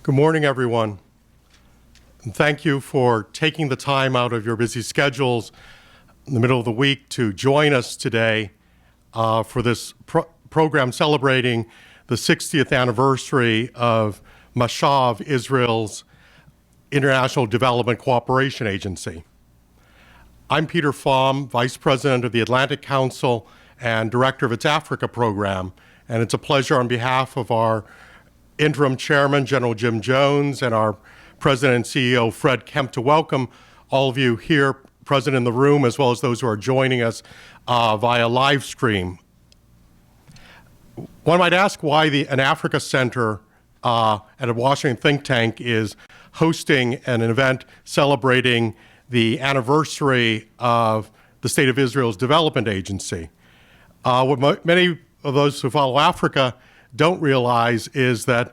Good morning, everyone. And thank you for taking the time out of your busy schedules in the middle of the week to join us today for this program celebrating the 60th anniversary of Mashav, Israel's International Development Cooperation Agency. I'm Peter Pham, Vice President of the Atlantic Council and Director of its Africa program, and it's a pleasure on behalf of our Interim Chairman, General Jim Jones, and our President and CEO, Fred Kemp, to welcome all of you here present in the room, as well as those who are joining us via live stream. One might ask why an Africa Center at a Washington think tank is hosting an event celebrating the anniversary of the State of Israel's Development Agency. What many of those who follow Africa don't realize is that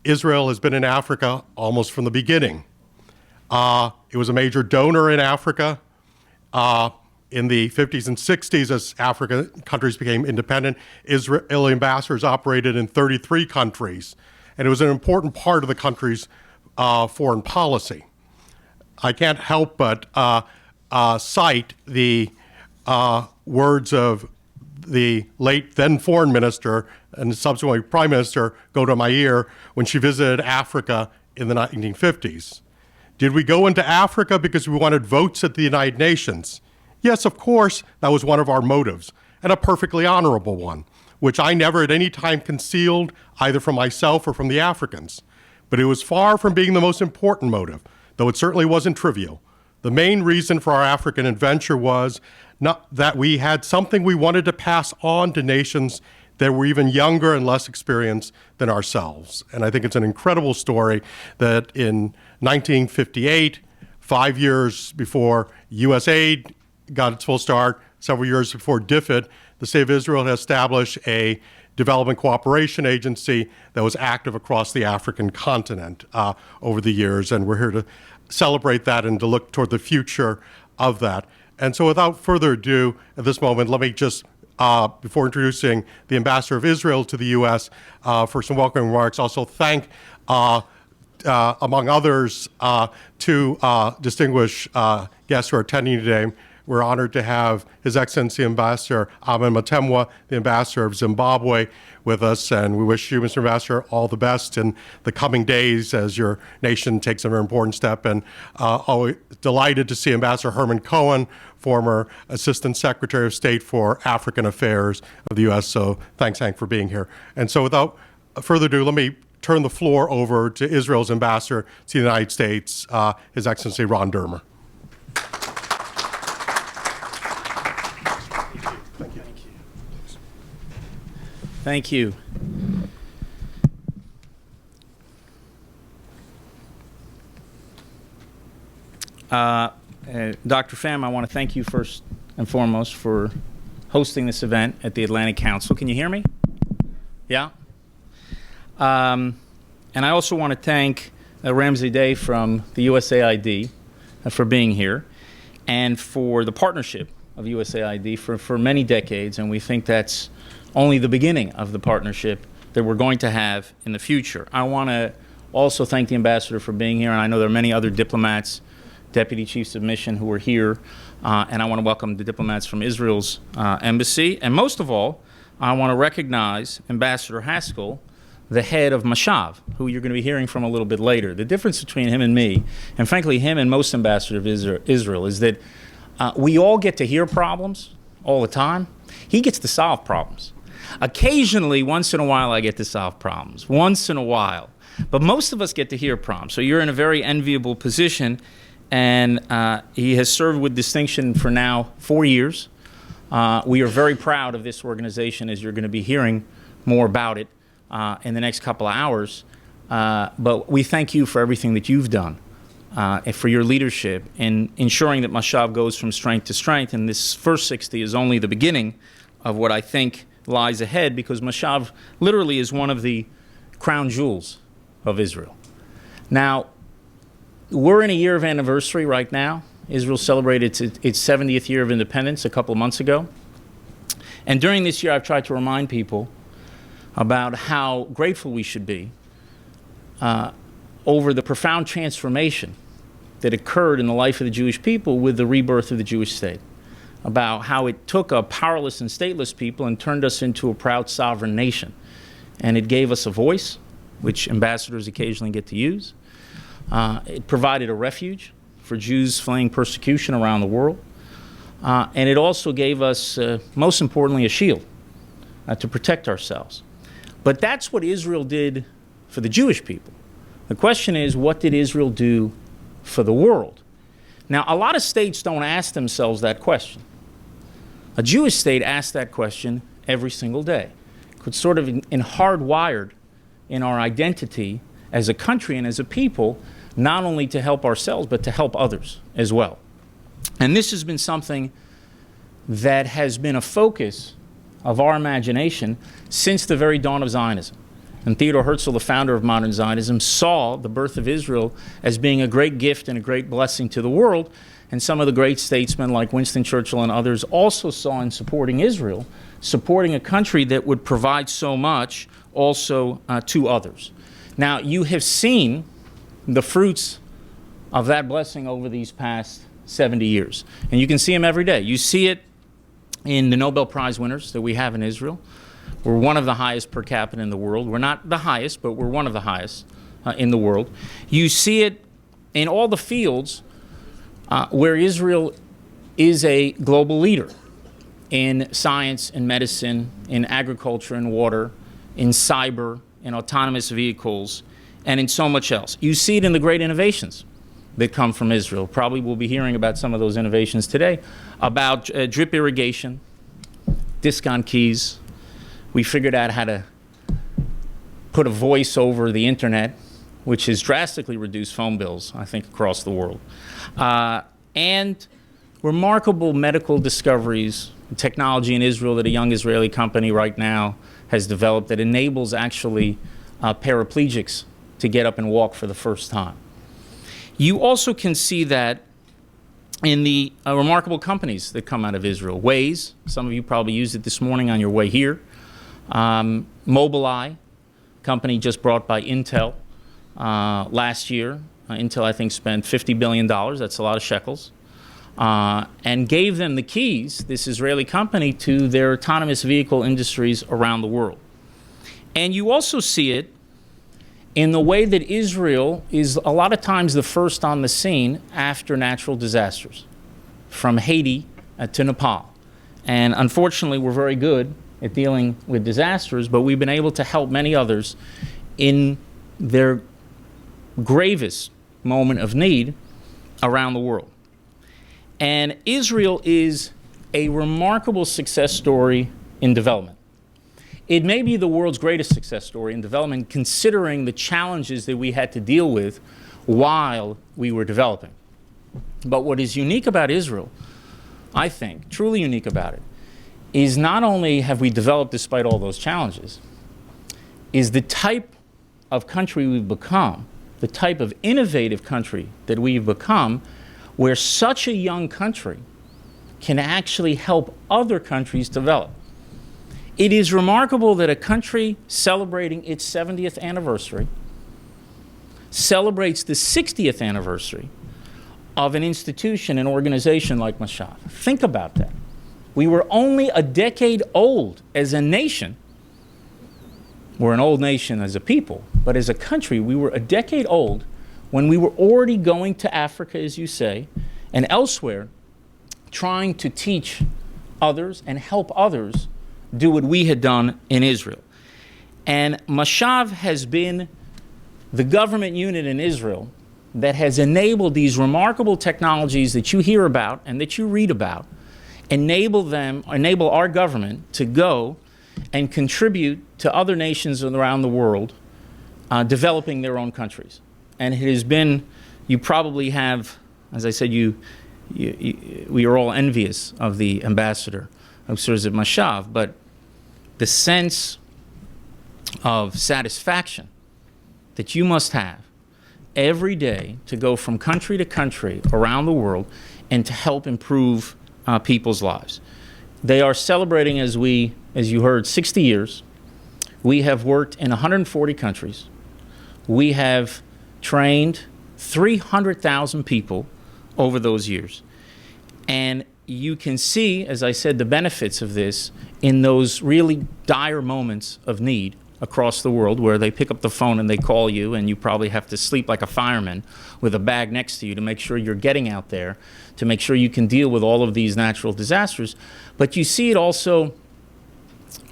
Israel has been in Africa almost from the beginning. It was a major donor in Africa in the 50s and 60s as African countries became independent. Israeli ambassadors operated in 33 countries, and it was an important part of the country's foreign policy. I can't help but cite the words of the late then foreign minister and subsequently prime minister, Golda Meir, when she visited Africa in the 1950s. Did we go into Africa because we wanted votes at the United Nations? Yes, of course, that was one of our motives, and a perfectly honorable one, which I never at any time concealed either from myself or from the Africans. But it was far from being the most important motive, though it certainly wasn't trivial. The main reason for our African adventure was not that we had something we wanted to pass on to nations that were even younger and less experienced than ourselves. And I think it's an incredible story that in 1958, 5 years before USAID got its full start, several years before DFID, the State of Israel had established a development cooperation agency that was active across the African continent over the years. And we're here to celebrate that and to look toward the future of that. And so without further ado, at this moment, let me just, before introducing the Ambassador of Israel to the U.S. For some welcoming remarks, also thank, among others, two distinguished guests who are attending today. We're honored to have His Excellency Ambassador Aben Matemwa, the Ambassador of Zimbabwe, with us, and we wish you, Mr. Ambassador, all the best in the coming days as your nation takes a very important step. And always delighted to see Ambassador Herman Cohen, former Assistant Secretary of State for African Affairs of the U.S. So thanks, Hank, for being here. And so without further ado, let me turn the floor over to Israel's Ambassador to the United States, His Excellency Ron Dermer. Thank you. Dr. Pham, I want to thank you first and foremost for hosting this event at the Atlantic Council. Can you hear me? Yeah? And I also want to thank Ramsey Day from the USAID for being here and for the partnership of USAID for many decades, and we think that's only the beginning of the partnership that we're going to have in the future. I want to also thank the Ambassador for being here, and I know there are many other diplomats, Deputy Chiefs of Mission who are here, and I want to welcome the diplomats from Israel's embassy. And most of all, I want to recognize Ambassador Haskell, the head of Mashav, who you're going to be hearing from a little bit later. The difference between him and me, and frankly him and most ambassadors of Israel, is that we all get to hear problems all the time. He gets to solve problems. Occasionally, once in a while, I get to solve problems, once in a while. But most of us get to hear problems. So you're in a very enviable position, and he has served with distinction for now 4 years. We are very proud of this organization, as you're going to be hearing more about it in the next couple of hours. But we thank you for everything that you've done, and for your leadership in ensuring that Mashav goes from strength to strength. And this first 60 is only the beginning of what I think lies ahead, because Mashav literally is one of the crown jewels of Israel. Now, we're in a year of anniversary right now. Israel celebrated its 70th year of independence a couple of months ago. And during this year, I've tried to remind people about how grateful we should be over the profound transformation that occurred in the life of the Jewish people with the rebirth of the Jewish state, about how it took a powerless and stateless people and turned us into a proud sovereign nation. And it gave us a voice, which ambassadors occasionally get to use. It provided a refuge for Jews fleeing persecution around the world. And it also gave us, most importantly, a shield to protect ourselves. But that's what Israel did for the Jewish people. The question is, what did Israel do for the world? Now, a lot of states don't ask themselves that question. A Jewish state asks that question every single day. It's sort of hardwired in our identity as a country and as a people, not only to help ourselves, but to help others as well. And this has been something that has been a focus of our imagination since the very dawn of Zionism. And Theodor Herzl, the founder of modern Zionism, saw the birth of Israel as being a great gift and a great blessing to the world. And some of the great statesmen like Winston Churchill and others also saw in supporting Israel, supporting a country that would provide so much also to others. Now, you have seen the fruits of that blessing over these past 70 years. And you can see them every day. You see it in the Nobel Prize winners that we have in Israel. We're one of the highest per capita in the world. We're not the highest, but we're one of the highest in the world. You see it in all the fields where Israel is a global leader, in science, in medicine, in agriculture and water, in cyber, in autonomous vehicles, and in so much else. You see it in the great innovations that come from Israel. Probably we'll be hearing about some of those innovations today, about drip irrigation, disc-on keys. We figured out how to put a voice over the internet, which has drastically reduced phone bills, I think, across the world. And remarkable medical discoveries, technology in Israel that a young Israeli company right now has developed that enables actually paraplegics to get up and walk for the first time. You also can see that in the remarkable companies that come out of Israel. Waze, some of you probably used it this morning on your way here. Mobileye, company just brought by Intel last year. Intel, I think, spent $50 billion, that's a lot of shekels, and gave them the keys, this Israeli company, to their autonomous vehicle industries around the world. And you also see it in the way that Israel is a lot of times the first on the scene after natural disasters, from Haiti to Nepal. And unfortunately, we're very good at dealing with disasters, but we've been able to help many others in their gravest moment of need around the world. And Israel is a remarkable success story in development. It may be the world's greatest success story in development, considering the challenges that we had to deal with while we were developing. But what is unique about Israel, I think, truly unique about it, is not only have we developed despite all those challenges, is the type of country we've become, the type of innovative country that we've become, where such a young country can actually help other countries develop. It is remarkable that a country celebrating its 70th anniversary celebrates the 60th anniversary of an institution, an organization like Mashav. Think about that. We were only a decade old as a nation. We're an old nation as a people, but as a country, we were a decade old when we were already going to Africa, as you say, and elsewhere, trying to teach others and help others do what we had done in Israel. And Mashav has been the government unit in Israel that has enabled these remarkable technologies that you hear about and that you read about, enable our government to go and contribute to other nations around the world developing their own countries. And it has been, you probably have, as I said, we are all envious of the ambassador who serves at Mashav, but the sense of satisfaction that you must have every day to go from country to country around the world and to help improve people's lives. They are celebrating, as you heard, 60 years. We have worked in 140 countries. We have trained 300,000 people over those years. And you can see, as I said, the benefits of this in those really dire moments of need across the world where they pick up the phone and they call you, and you probably have to sleep like a fireman with a bag next to you to make sure you're getting out there, to make sure you can deal with all of these natural disasters. But you see it also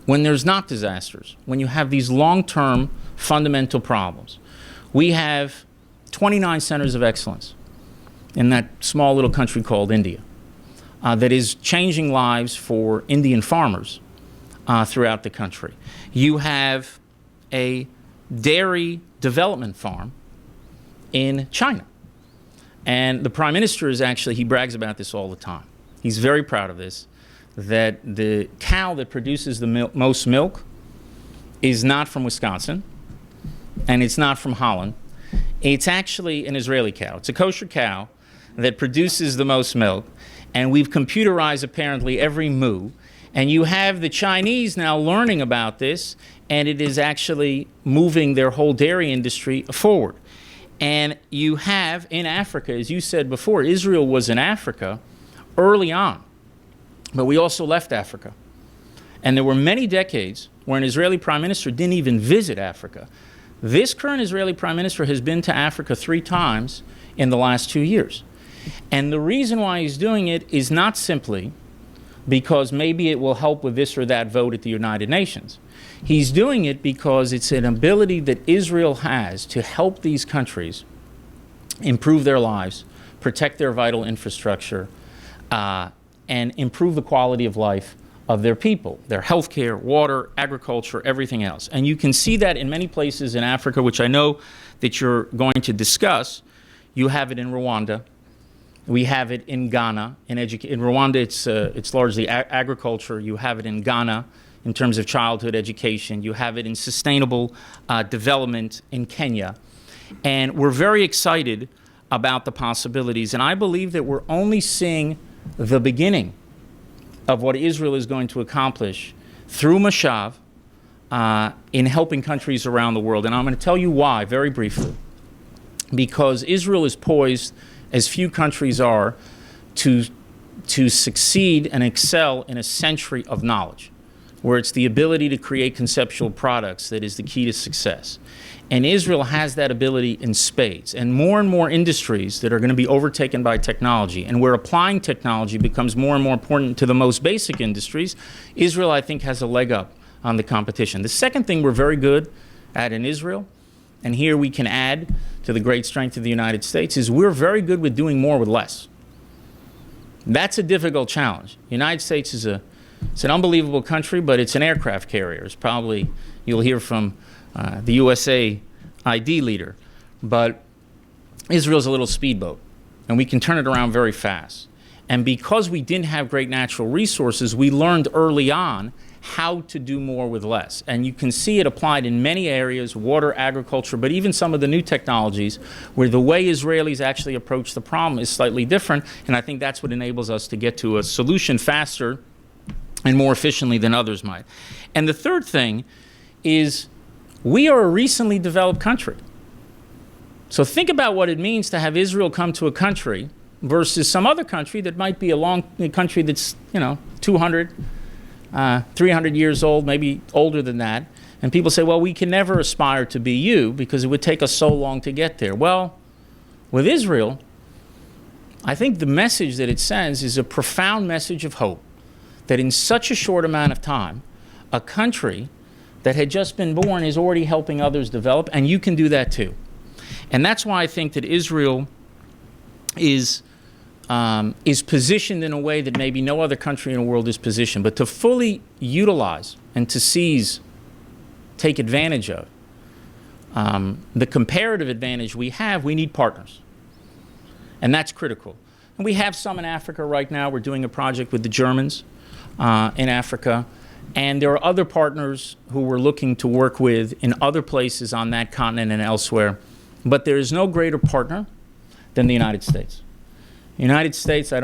when there's not disasters, when you have these long-term fundamental problems. We have 29 centers of excellence in that small little country called India that is changing lives for Indian farmers throughout the country. You have a dairy development farm in China. And the Prime Minister is actually, he brags about this all the time. He's very proud of this, that the cow that produces the most milk is not from Wisconsin, and it's not from Holland. It's actually an Israeli cow. It's a kosher cow that produces the most milk, and we've computerized apparently every moo. And you have the Chinese now learning about this, and it is actually moving their whole dairy industry forward. And you have in Africa, as you said before, Israel was in Africa early on, but we also left Africa. And there were many decades where an Israeli prime minister didn't even visit Africa. This current Israeli prime minister has been to Africa 3 times in the last 2 years. And the reason why he's doing it is not simply because maybe it will help with this or that vote at the United Nations. He's doing it because it's an ability that Israel has to help these countries improve their lives, protect their vital infrastructure, and improve the quality of life of their people, their healthcare, water, agriculture, everything else. And you can see that in many places in Africa, which I know that you're going to discuss. You have it in Rwanda. We have it in Ghana. In Rwanda, it's largely agriculture. You have it in Ghana in terms of childhood education. You have it in sustainable development in Kenya. And we're very excited about the possibilities. And I believe that we're only seeing the beginning of what Israel is going to accomplish through Mashav in helping countries around the world. And I'm going to tell you why very briefly. Because Israel is poised, as few countries are, to succeed and excel in a century of knowledge, where it's the ability to create conceptual products that is the key to success. And Israel has that ability in spades. And more industries that are going to be overtaken by technology, and where applying technology becomes more and more important to the most basic industries, Israel, I think, has a leg up on the competition. The second thing we're very good at in Israel, and here we can add to the great strength of the United States, is we're very good with doing more with less. That's a difficult challenge. The United States is it's an unbelievable country, but it's an aircraft carrier. It's probably, you'll hear from the USAID leader. But Israel's a little speedboat, and we can turn it around very fast. And because we didn't have great natural resources, we learned early on how to do more with less. And you can see it applied in many areas, water, agriculture, but even some of the new technologies where the way Israelis actually approach the problem is slightly different. And I think that's what enables us to get to a solution faster and more efficiently than others might. And the third thing is we are a recently developed country. So think about what it means to have Israel come to a country versus some other country that might be a country that's, 200, 300 years old, maybe older than that. And people say, well, we can never aspire to be you because it would take us so long to get there. Well, with Israel, I think the message that it sends is a profound message of hope, that in such a short amount of time, a country that had just been born is already helping others develop, and you can do that too. And that's why I think that Israel is positioned in a way that maybe no other country in the world is positioned. But to fully utilize and to seize, take advantage of the comparative advantage we have, we need partners. And that's critical. And we have some in Africa right now. We're doing a project with the Germans in Africa. And there are other partners who we're looking to work with in other places on that continent and elsewhere. But there is no greater partner than the United States. The United States, I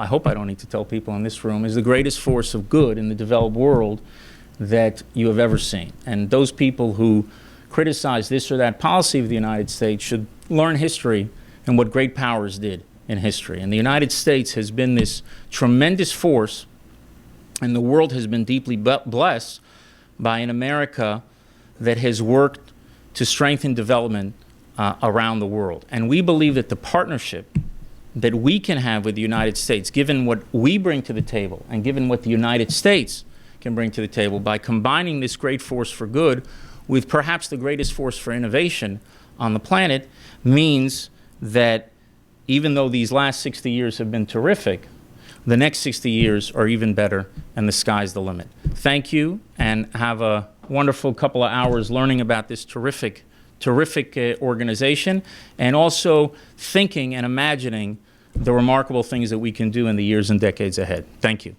hope I don't need to tell people in this room, is the greatest force of good in the developed world that you have ever seen. And those people who criticize this or that policy of the United States should learn history and what great powers did in history. And the United States has been this tremendous force, and the world has been deeply blessed by an America that has worked to strengthen development around the world. And we believe that the partnership that we can have with the United States, given what we bring to the table and given what the United States can bring to the table, by combining this great force for good with perhaps the greatest force for innovation on the planet, means that even though these last 60 years have been terrific, the next 60 years are even better, and the sky's the limit. Thank you, and have a wonderful couple of hours learning about this terrific organization, and also thinking and imagining the remarkable things that we can do in the years and decades ahead. Thank you.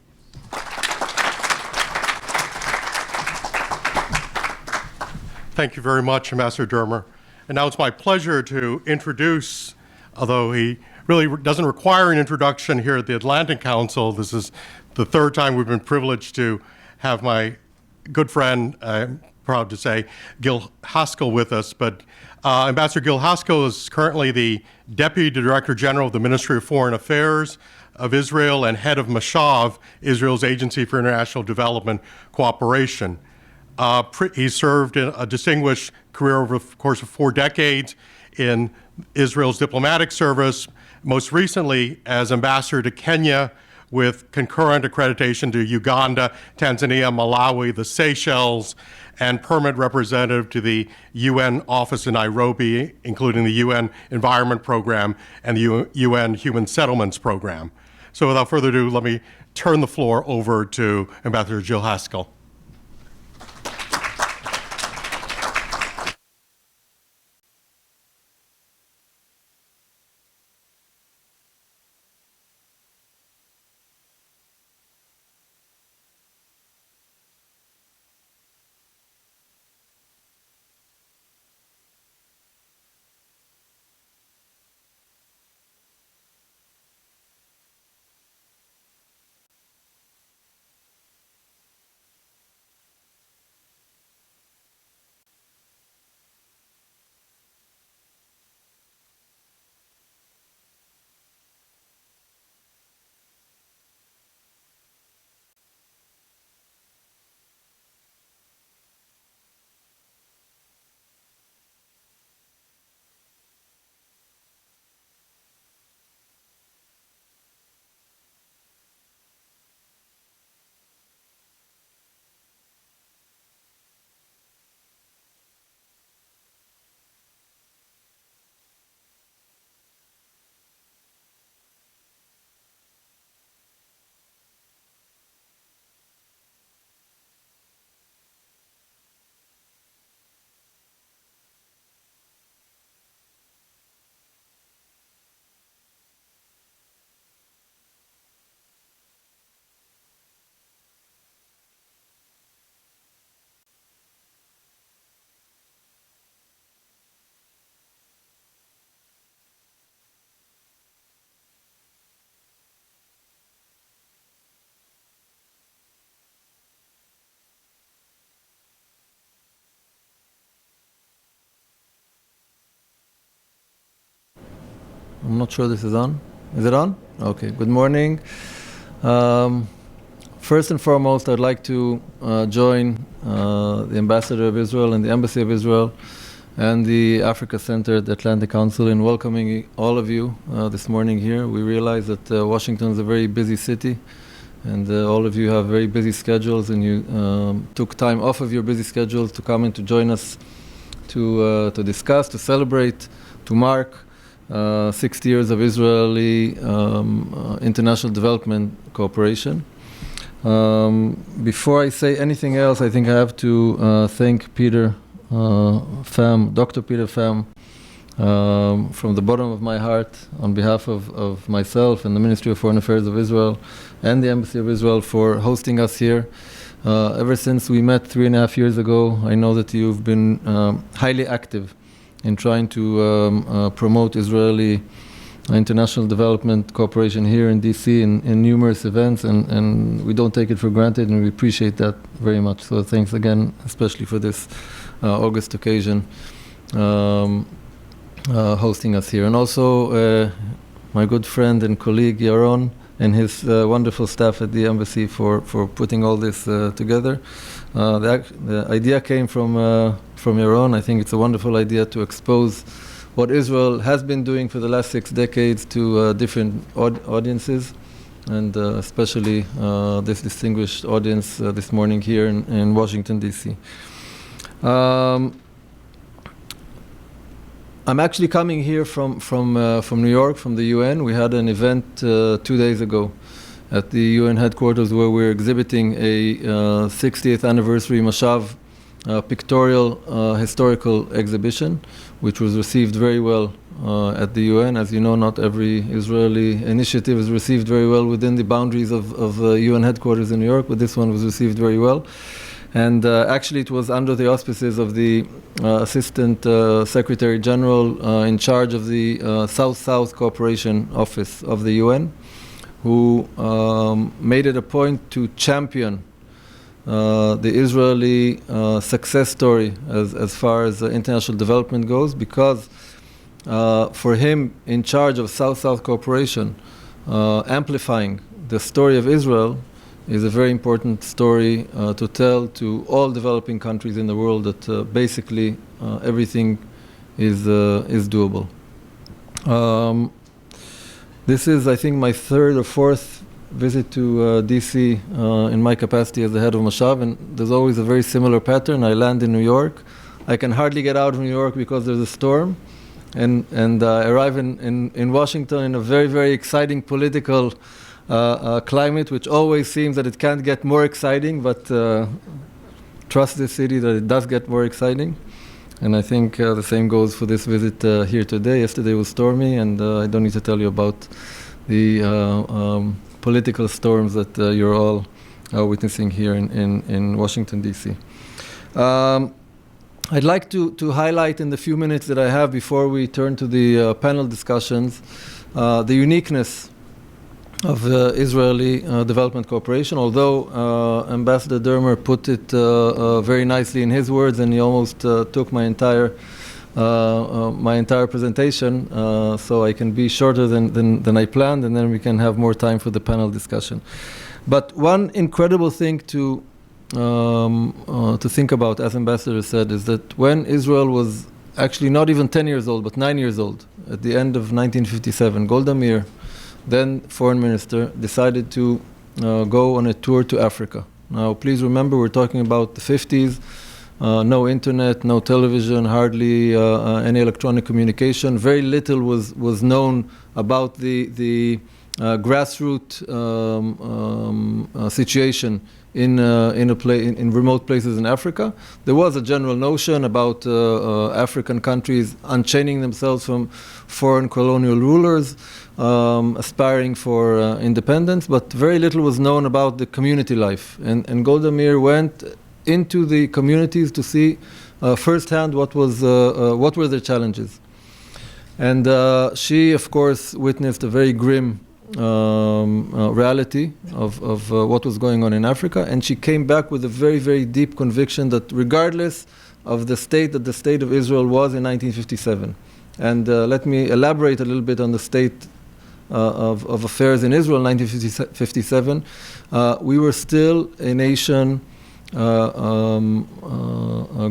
Thank you very much, Ambassador Dermer. And now it's my pleasure to introduce, although he really doesn't require an introduction here at the Atlantic Council, this is the third time we've been privileged to have my good friend, I'm proud to say, Gil Haskell with us. But Ambassador Gil Haskell is currently the Deputy Director General of the Ministry of Foreign Affairs of Israel and head of Mashav, Israel's Agency for International Development Cooperation. He served in a distinguished career over the course of 4 decades in Israel's diplomatic service, most recently as ambassador to Kenya with concurrent accreditation to Uganda, Tanzania, Malawi, the Seychelles, and permanent representative to the UN office in Nairobi, including the UN Environment Program and the UN Human Settlements Program. So without further ado, let me turn the floor over to Ambassador Gil Haskell. I'm not sure this is on. Is it on? Okay, good morning. First and foremost, I'd like to join the Ambassador of Israel and the Embassy of Israel and the Africa Center at the Atlantic Council in welcoming all of you this morning here. We realize that Washington is a very busy city, and all of you have very busy schedules, and you took time off of your busy schedules to come and to join us to discuss, to celebrate, to mark 60 years of Israeli international development cooperation. Before I say anything else, I think I have to thank Peter Pham, Dr. Peter Pham, from the bottom of my heart, on behalf of myself and the Ministry of Foreign Affairs of Israel and the Embassy of Israel, for hosting us here. Ever since we met 3.5 years ago, I know that you've been highly active in trying to promote Israeli international development cooperation here in DC in numerous events, and we don't take it for granted, and we appreciate that very much. So thanks again, especially for this August occasion, hosting us here. And also my good friend and colleague Yaron and his wonderful staff at the embassy for putting all this together. The idea came from Yaron. I think it's a wonderful idea to expose what Israel has been doing for the last 6 decades to different audiences, and especially this distinguished audience this morning here in Washington, D.C. I'm actually coming here from New York, from the UN. We had an event 2 days ago at the UN headquarters where we're exhibiting a 60th anniversary Mashav pictorial historical exhibition, which was received very well at the UN. As you know, not every Israeli initiative is received very well within the boundaries of UN headquarters in New York, but this one was received very well. And actually it was under the auspices of the Assistant Secretary General in charge of the South-South Cooperation Office of the UN, who made it a point to champion the Israeli success story as far as international development goes, because for him, in charge of South-South cooperation, amplifying the story of Israel is a very important story to tell to all developing countries in the world, that basically everything is doable. This is, I think, my 3rd or 4th visit to DC in my capacity as the head of Mashav, and there's always a very similar pattern. I land in New York. I can hardly get out of New York because there's a storm, and I arrive in Washington in a very, very exciting political climate, which always seems that it can't get more exciting, but trust this city that it does get more exciting. And I think the same goes for this visit here today. Yesterday was stormy, and I don't need to tell you about the political storms that you're all witnessing here in Washington, D.C. I'd like to highlight in the few minutes that I have before we turn to the panel discussions the uniqueness of Israeli development cooperation. Although Ambassador Dermer put it very nicely in his words, and he almost took my entire presentation, so I can be shorter than I planned, and then we can have more time for the panel discussion. But one incredible thing to think about, as Ambassador said, is that when Israel was actually not even 10 years old, but 9 years old, at the end of 1957, Golda Meir, then foreign minister, decided to go on a tour to Africa. Now, please remember, we're talking about the 50s, no internet, no television, hardly any electronic communication. Very little was known about the grassroots situation in remote places in Africa. There was a general notion about African countries unchaining themselves from foreign colonial rulers, aspiring for independence, but very little was known about the community life. And Golda Meir went into the communities to see firsthand what were their challenges. And she, of course, witnessed a very grim reality of what was going on in Africa, and she came back with a very, very deep conviction that regardless of the state that the state of Israel was in 1957, and let me elaborate a little bit on the state of affairs in Israel in 1957, we were still a nation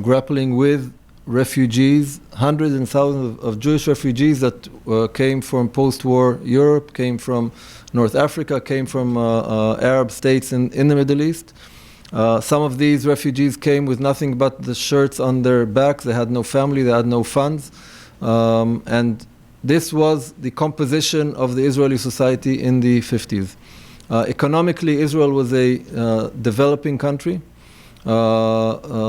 grappling with refugees, hundreds and thousands of Jewish refugees that came from post-war Europe, came from North Africa, came from Arab states in the Middle East. Some of these refugees came with nothing but the shirts on their backs. They had no family, they had no funds. And this was the composition of the Israeli society in the 50s. Economically, Israel was a developing country. The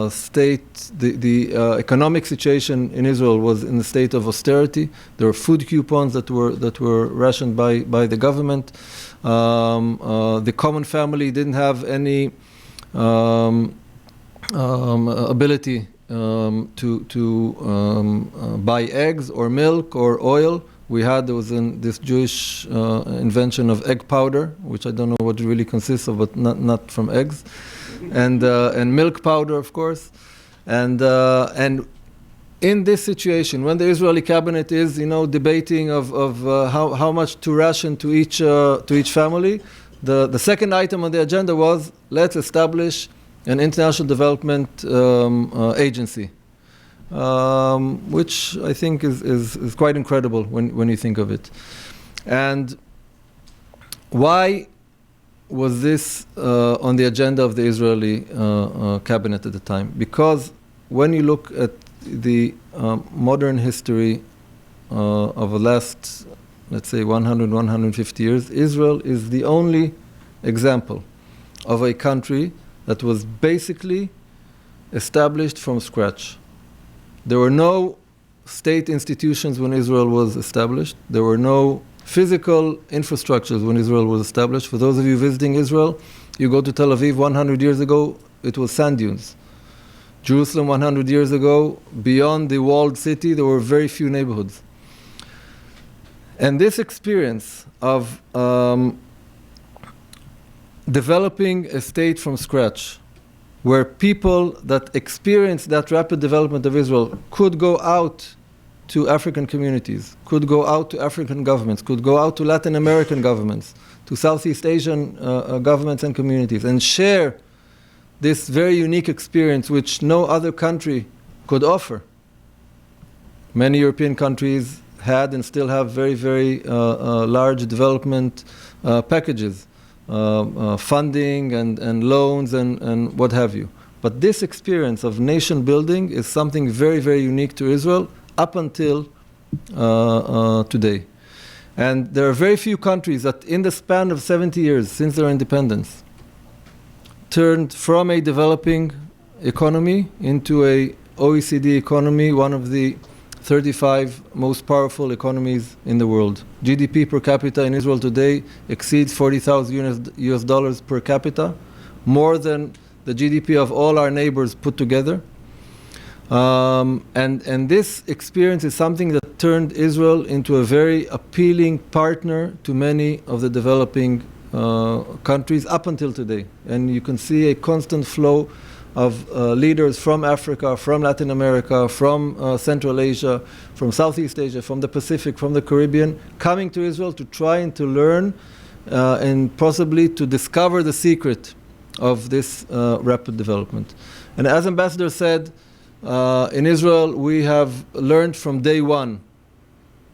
economic situation in Israel was in the state of austerity. There were food coupons that were rationed by the government. The common family didn't have any ability to buy eggs or milk or oil. There was this Jewish invention of egg powder, which I don't know what it really consists of, but not from eggs. And milk powder, of course. And in this situation, when the Israeli cabinet is, debating of how much to ration to each family, the second item on the agenda was, let's establish an international development agency, which I think is quite incredible when you think of it. And why was this on the agenda of the Israeli cabinet at the time? Because when you look at the modern history of the last, let's say, 100, 150 years, Israel is the only example of a country that was basically established from scratch. There were no state institutions when Israel was established. There were no physical infrastructures when Israel was established. For those of you visiting Israel, you go to Tel Aviv 100 years ago, it was sand dunes. Jerusalem 100 years ago, beyond the walled city, there were very few neighborhoods. And this experience of developing a state from scratch, where people that experienced that rapid development of Israel could go out to African communities, could go out to African governments, could go out to Latin American governments, to Southeast Asian governments and communities, and share this very unique experience which no other country could offer. Many European countries had and still have very, very large development packages, funding and loans and what have you. But this experience of nation building is something very, very unique to Israel up until today. And there are very few countries that in the span of 70 years since their independence turned from a developing economy into a OECD economy, one of the 35 most powerful economies in the world. GDP per capita in Israel today exceeds $40,000 per capita, more than the GDP of all our neighbors put together. And this experience is something that turned Israel into a very appealing partner to many of the developing countries up until today. And you can see a constant flow of leaders from Africa, from Latin America, from Central Asia, from Southeast Asia, from the Pacific, from the Caribbean, coming to Israel to try and to learn and possibly to discover the secret of this rapid development. And as Ambassador said, in Israel we have learned from day one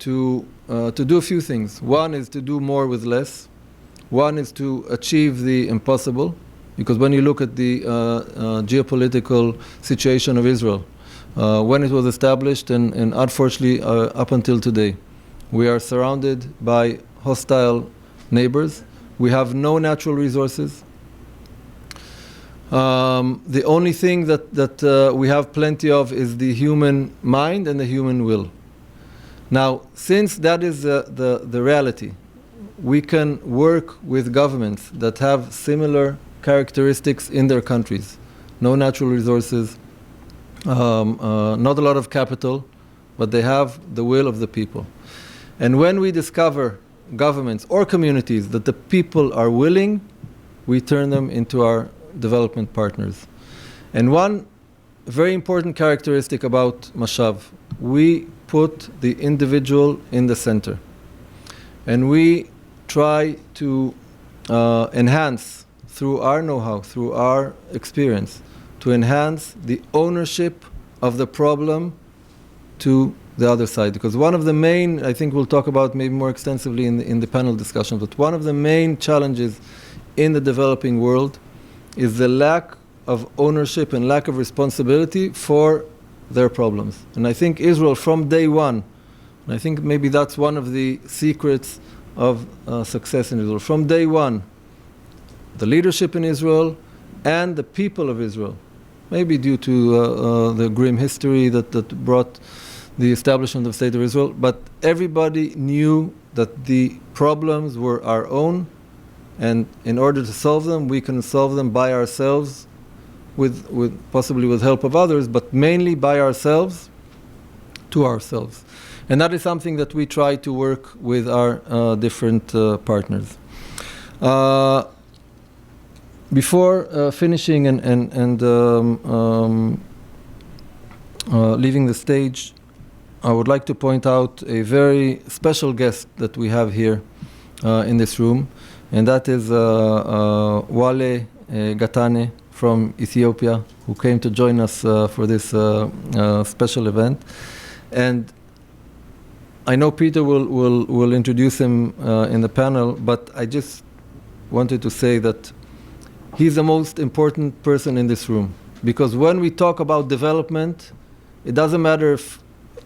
to do a few things. One is to do more with less. One is to achieve the impossible. Because when you look at the geopolitical situation of Israel, when it was established and unfortunately up until today, we are surrounded by hostile neighbors. We have no natural resources. The only thing that we have plenty of is the human mind and the human will. Now, since that is the reality, we can work with governments that have similar characteristics in their countries. No natural resources, not a lot of capital, but they have the will of the people. And when we discover governments or communities that the people are willing, we turn them into our development partners. And one very important characteristic about Mashav, we put the individual in the center. And we try to enhance through our know-how, through our experience, to enhance the ownership of the problem to the other side. Because one of the main, I think we'll talk about maybe more extensively in the panel discussion, but one of the main challenges in the developing world is the lack of ownership and lack of responsibility for their problems. And I think Israel from day one, and I think maybe that's one of the secrets of success in Israel, from day one, the leadership in Israel and the people of Israel, maybe due to the grim history that brought the establishment of the State of Israel, but everybody knew that the problems were our own, and in order to solve them, we can solve them by ourselves, with possibly with help of others, but mainly by ourselves, to ourselves. And that is something that we try to work with our different partners. Before finishing and leaving the stage, I would like to point out a very special guest that we have here in this room, and that is Wale Gatane from Ethiopia, who came to join us for this special event. And I know Peter will introduce him in the panel, but I just wanted to say that he's the most important person in this room. Because when we talk about development, it doesn't matter if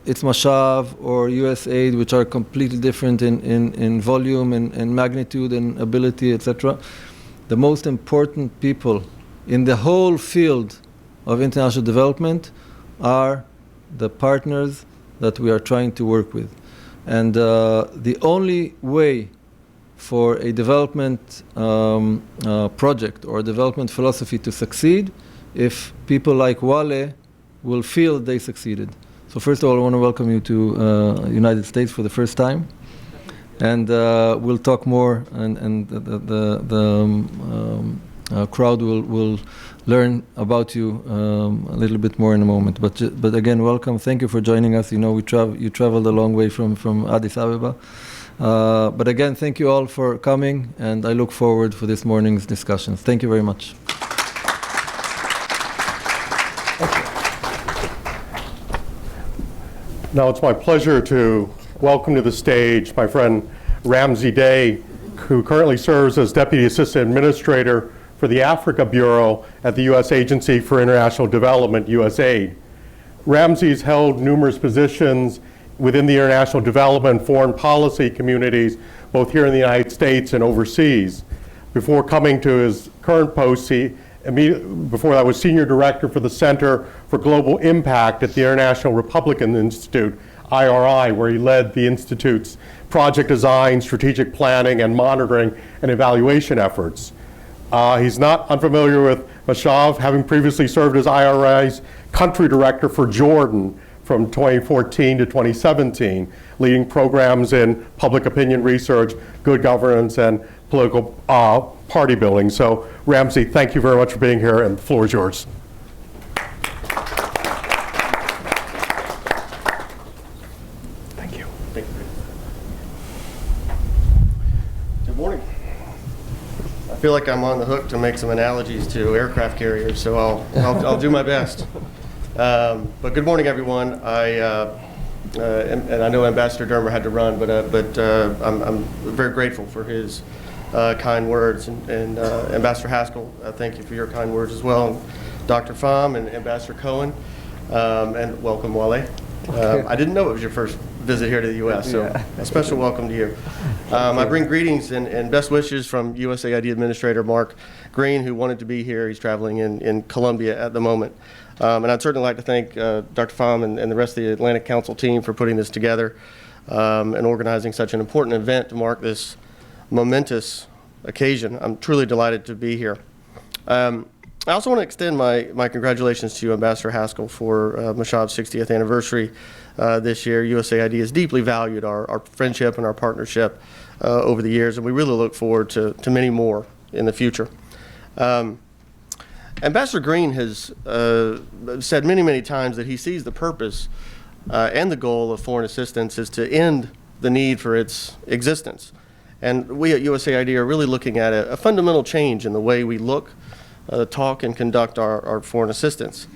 it's Mashav or USAID, which are completely different in volume and magnitude and ability, etc. The most important people in the whole field of international development are the partners that we are trying to work with. And the only way for a development project or a development philosophy to succeed, if people like Wale will feel they succeeded. So first of all, I want to welcome you to United States for the first time. And we'll talk more, and the crowd will learn about you a little bit more in a moment. But again, welcome. Thank you for joining us. You know, you traveled a long way from Addis Ababa. But again, thank you all for coming, and I look forward for this morning's discussions. Thank you very much. Now it's my pleasure to welcome to the stage my friend Ramsey Day, who currently serves as Deputy Assistant Administrator for the Africa Bureau at the U.S. Agency for International Development, USAID. Ramsey's held numerous positions within the international development and foreign policy communities, both here in the United States and overseas. Before coming to his current post, before that was Senior Director for the Center for Global Impact at the International Republican Institute, IRI, where he led the Institute's project design, strategic planning, and monitoring and evaluation efforts. He's not unfamiliar with Mashav, having previously served as IRI's Country Director for Jordan from 2014 to 2017, leading programs in public opinion research, good governance, and political party building. So, Ramsey, thank you very much for being here, and the floor is yours. Thank you. Thank you. Good morning. I feel like I'm on the hook to make some analogies to aircraft carriers, so I'll do my best. But good morning, everyone. And I know Ambassador Dermer had to run, but I'm very grateful for his kind words, and Ambassador Haskell, thank you for your kind words as well, and Dr. Pham and Ambassador Cohen, and welcome, Wale. I didn't know it was your first visit here to the U.S., so a special welcome to you. I bring greetings and best wishes from USAID Administrator Mark Green, who wanted to be here. He's traveling in Colombia at the moment. And I'd certainly like to thank Dr. Pham and the rest of the Atlantic Council team for putting this together and organizing such an important event to mark this momentous occasion. I'm truly delighted to be here. I also want to extend my congratulations to you, Ambassador Haskell, for Mashav's 60th anniversary this year. USAID has deeply valued our friendship and our partnership over the years, and we really look forward to many more in the future. Ambassador Green has said many, many times that he sees the purpose and the goal of foreign assistance is to end the need for its existence. And we at USAID are really looking at a fundamental change in the way we look, talk, and conduct our foreign assistance.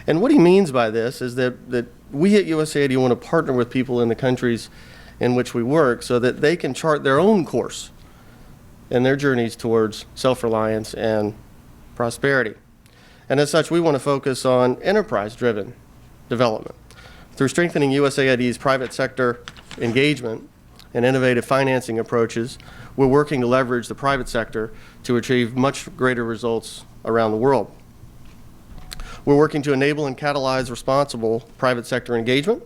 And what he means by this is that we at USAID want to partner with people in the countries in which we work so that they can chart their own course in their journeys towards self-reliance and prosperity. And as such, we want to focus on enterprise-driven development. Through strengthening USAID's private sector engagement and innovative financing approaches, we're working to leverage the private sector to achieve much greater results around the world. We're working to enable and catalyze responsible private sector engagement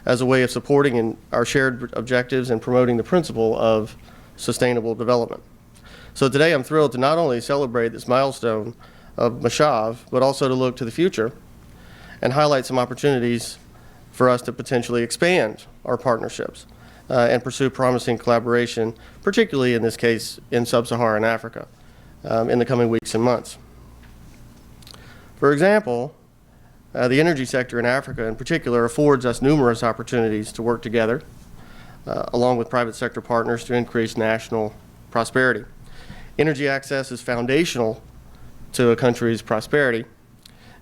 as a way of supporting our shared objectives and promoting the principle of sustainable development. So today I'm thrilled to not only celebrate this milestone of Mashav, but also to look to the future and highlight some opportunities for us to potentially expand our partnerships and pursue promising collaboration, particularly in this case in sub-Saharan Africa, in the coming weeks and months. For example, the energy sector in Africa in particular affords us numerous opportunities to work together along with private sector partners to increase national prosperity. Energy access is foundational to a country's prosperity,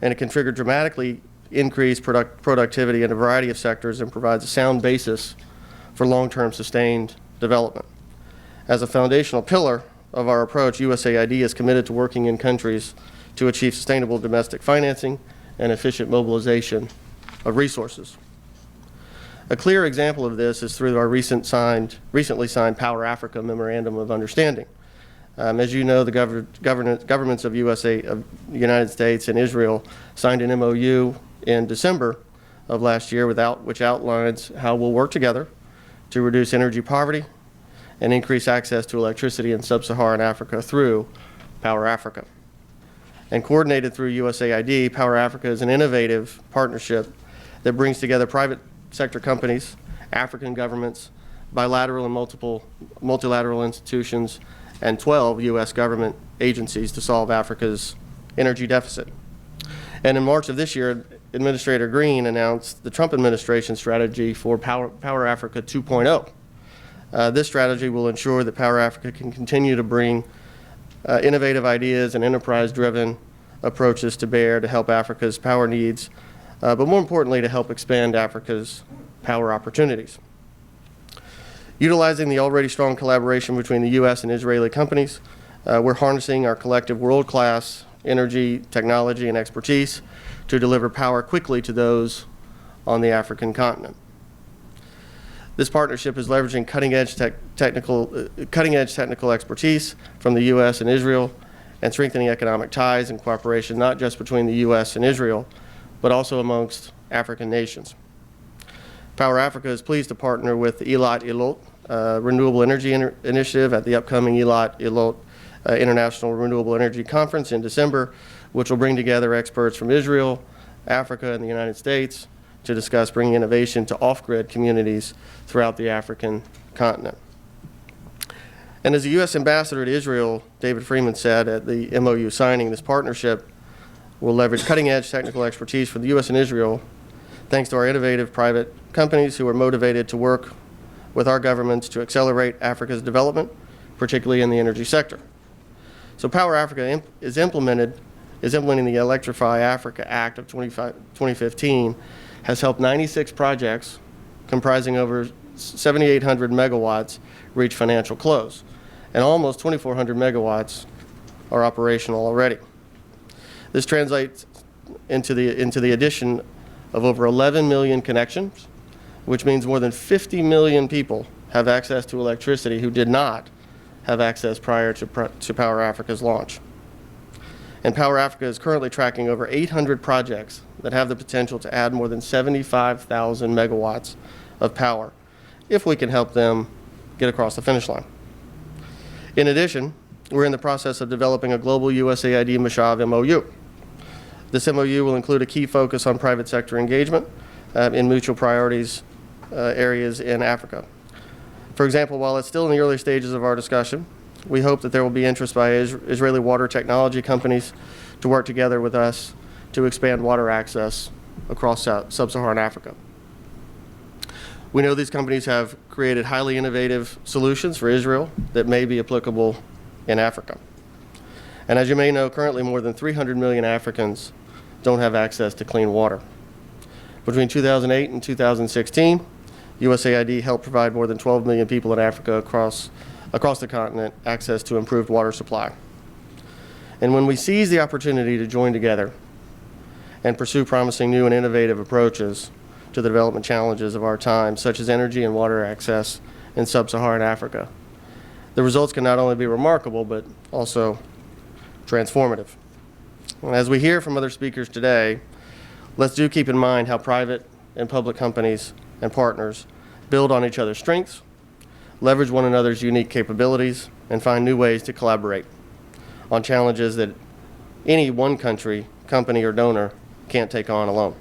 and it can trigger dramatically increased productivity in a variety of sectors and provides a sound basis for long-term sustained development. As a foundational pillar of our approach, USAID is committed to working in countries to achieve sustainable domestic financing and efficient mobilization of resources. A clear example of this is through our recently signed Power Africa Memorandum of Understanding. As you know, the governments of the United States and Israel signed an MOU in December of last year which outlines how we'll work together to reduce energy poverty and increase access to electricity in sub-Saharan Africa through Power Africa. And coordinated through USAID, Power Africa is an innovative partnership that brings together private sector companies, African governments, bilateral and multilateral institutions, and 12 U.S. government agencies to solve Africa's energy deficit. And in March of this year, Administrator Green announced the Trump administration strategy for Power Africa 2.0. This strategy will ensure that Power Africa can continue to bring innovative ideas and enterprise-driven approaches to bear to help Africa's power needs, but more importantly, to help expand Africa's power opportunities. Utilizing the already strong collaboration between the U.S. and Israeli companies, we're harnessing our collective world-class energy, technology, and expertise to deliver power quickly to those on the African continent. This partnership is leveraging cutting-edge technical expertise from the U.S. and Israel and strengthening economic ties and cooperation not just between the U.S. and Israel, but also amongst African nations. Power Africa is pleased to partner with the Eilat Ilot Renewable Energy Initiative at the upcoming Eilat Ilot International Renewable Energy Conference in December, which will bring together experts from Israel, Africa, and the United States to discuss bringing innovation to off-grid communities throughout the African continent. And as the U.S. Ambassador to Israel, David Freeman, said at the MOU signing, this partnership will leverage cutting-edge technical expertise from the U.S. and Israel, thanks to our innovative private companies who are motivated to work with our governments to accelerate Africa's development, particularly in the energy sector. So Power Africa is implementing the Electrify Africa Act of 2015, has helped 96 projects comprising over 7,800 megawatts reach financial close, and almost 2,400 megawatts are operational already. This translates into the addition of over 11 million connections, which means more than 50 million people have access to electricity who did not have access prior to Power Africa's launch. And Power Africa is currently tracking over 800 projects that have the potential to add more than 75,000 megawatts of power if we can help them get across the finish line. In addition, we're in the process of developing a global USAID Mashav MOU. This MOU will include a key focus on private sector engagement in mutual priorities areas in Africa. For example, while it's still in the early stages of our discussion, we hope that there will be interest by Israeli water technology companies to work together with us to expand water access across sub-Saharan Africa. We know these companies have created highly innovative solutions for Israel that may be applicable in Africa. And as you may know, currently more than 300 million Africans don't have access to clean water. Between 2008 and 2016, USAID helped provide more than 12 million people in Africa across the continent access to improved water supply. And when we seize the opportunity to join together and pursue promising new and innovative approaches to the development challenges of our time, such as energy and water access in sub-Saharan Africa, the results can not only be remarkable, but also transformative. And as we hear from other speakers today, let's do keep in mind how private and public companies and partners build on each other's strengths, leverage one another's unique capabilities, and find new ways to collaborate on challenges that any one country, company, or donor can't take on alone.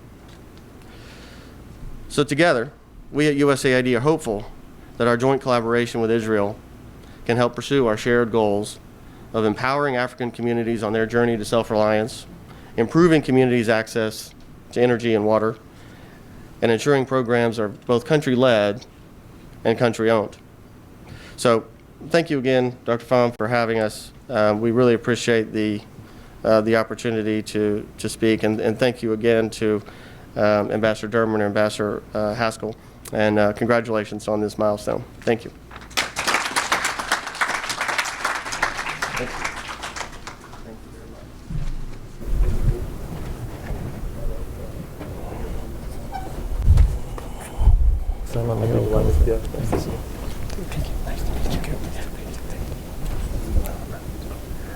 So together, we at USAID are hopeful that our joint collaboration with Israel can help pursue our shared goals of empowering African communities on their journey to self-reliance, improving communities' access to energy and water, and ensuring programs are both country-led and country-owned. So thank you again, Dr. Pham, for having us. We really appreciate the opportunity to speak, and thank you again to Ambassador Dermer and Ambassador Haskell, and congratulations on this milestone. Thank you.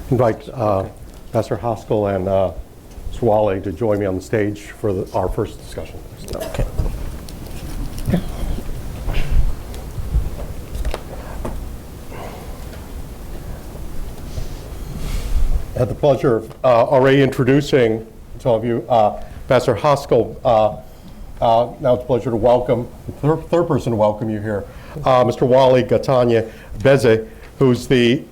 Invite Pastor Haskell and Swale to join me on the stage for our first discussion. Okay. I had the pleasure of already introducing to all of you Pastor Haskell. Now it's a pleasure to welcome, the third person to welcome you here, Mr. Wally Gatanya Beze, who's the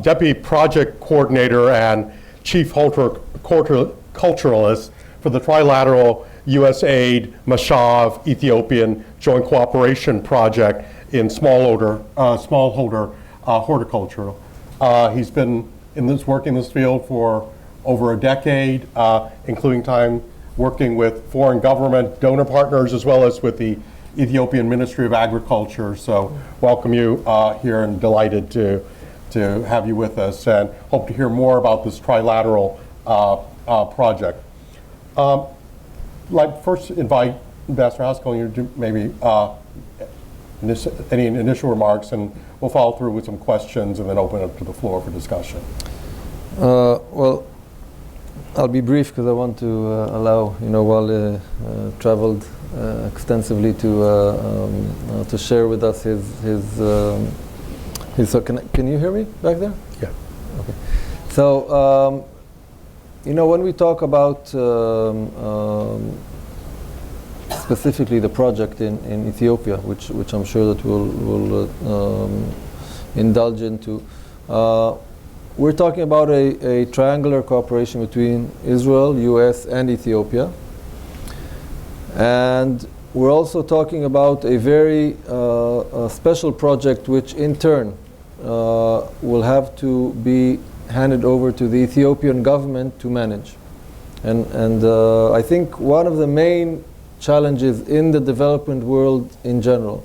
Deputy Project Coordinator and Chief Horticulturalist for the Trilateral USAID Mashav Ethiopian Joint Cooperation Project in smallholder horticulture. He's been working in this field for over a decade, including time working with foreign government donor partners as well as with the Ethiopian Ministry of Agriculture. So welcome you here, and delighted to have you with us, and hope to hear more about this trilateral project. Like first invite Ambassador Haskell, you to maybe any initial remarks, and we'll follow through with some questions and then open up to the floor for discussion. Well, I'll be brief because I want to allow Wale traveled extensively to share with us his so can you hear me back there? Yeah. Okay. So when we talk about specifically the project in Ethiopia, which I'm sure that we'll indulge into, we're talking about a triangular cooperation between Israel, US, and Ethiopia. And we're also talking about a very special project which in turn will have to be handed over to the Ethiopian government to manage. And I think one of the main challenges in the development world in general,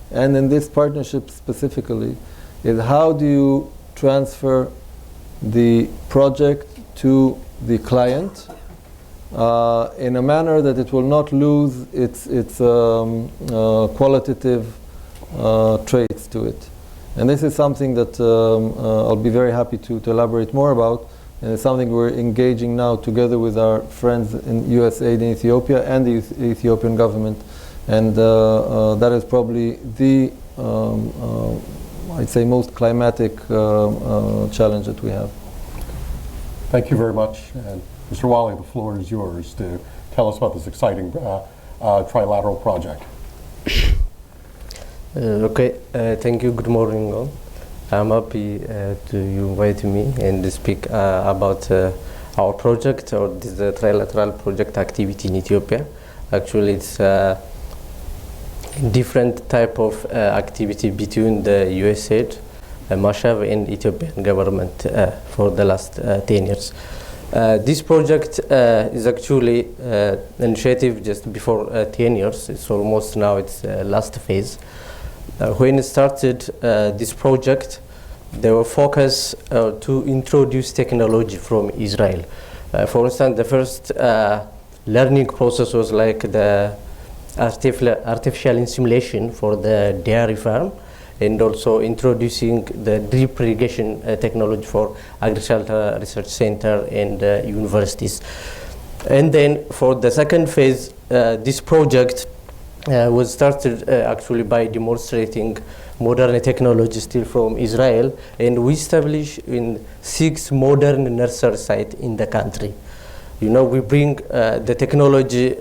and in this partnership specifically, is how do you transfer the project to the client in a manner that it will not lose its qualitative traits to it. And this is something that I'll be very happy to elaborate more about, and it's something we're engaging now together with our friends in USAID in Ethiopia and the Ethiopian government, and that is probably the I'd say most climatic challenge that we have. Thank you very much. And Mr. Wally, the floor is yours to tell us about this exciting trilateral project. Okay, thank you. Good morning, all. I'm happy to you invite me and speak about our project, or this trilateral project activity in Ethiopia. Actually, it's a different type of activity between the USAID, Mashav, and Ethiopian government for the last 10 years. This project is actually an initiative just before 10 years. It's almost now its last phase. When it started this project, they were focused to introduce technology from Israel. For instance, the first learning process was like the artificial insemination for the dairy farm, and also introducing the drip irrigation technology for agricultural research center and universities. And then for the second phase, this project was started actually by demonstrating modern technology still from Israel, and we established in 6 modern nursery sites in the country. We bring the technology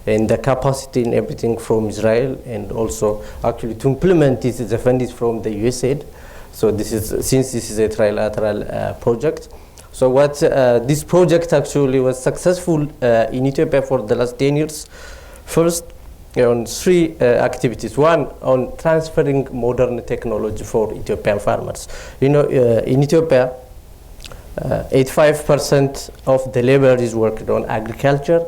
and the capacity and everything from Israel, and also actually to implement this is funded from the USAID. So this is, since this is a trilateral project, So what this project actually was successful in Ethiopia for the last 10 years. First, on three activities. One, on transferring modern technology for Ethiopian farmers. You know, in Ethiopia, 85% of the labor is worked on agriculture.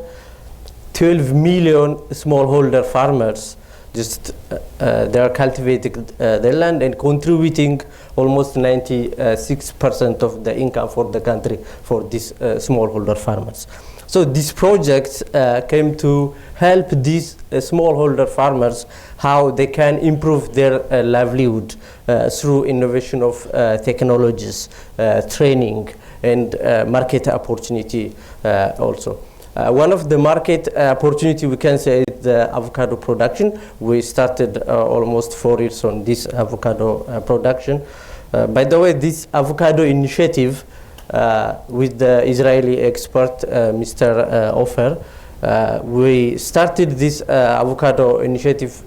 12 million smallholder farmers just they are cultivating their land and contributing almost 96% of the income for the country for these smallholder farmers. So this project came to help these smallholder farmers how they can improve their livelihood through innovation of technologies, training, and market opportunity also. One of the market opportunity we can say is the avocado production. We started almost 4 years on this avocado production. By the way, this avocado initiative with the Israeli expert, Mr. Ofer, we started this avocado initiative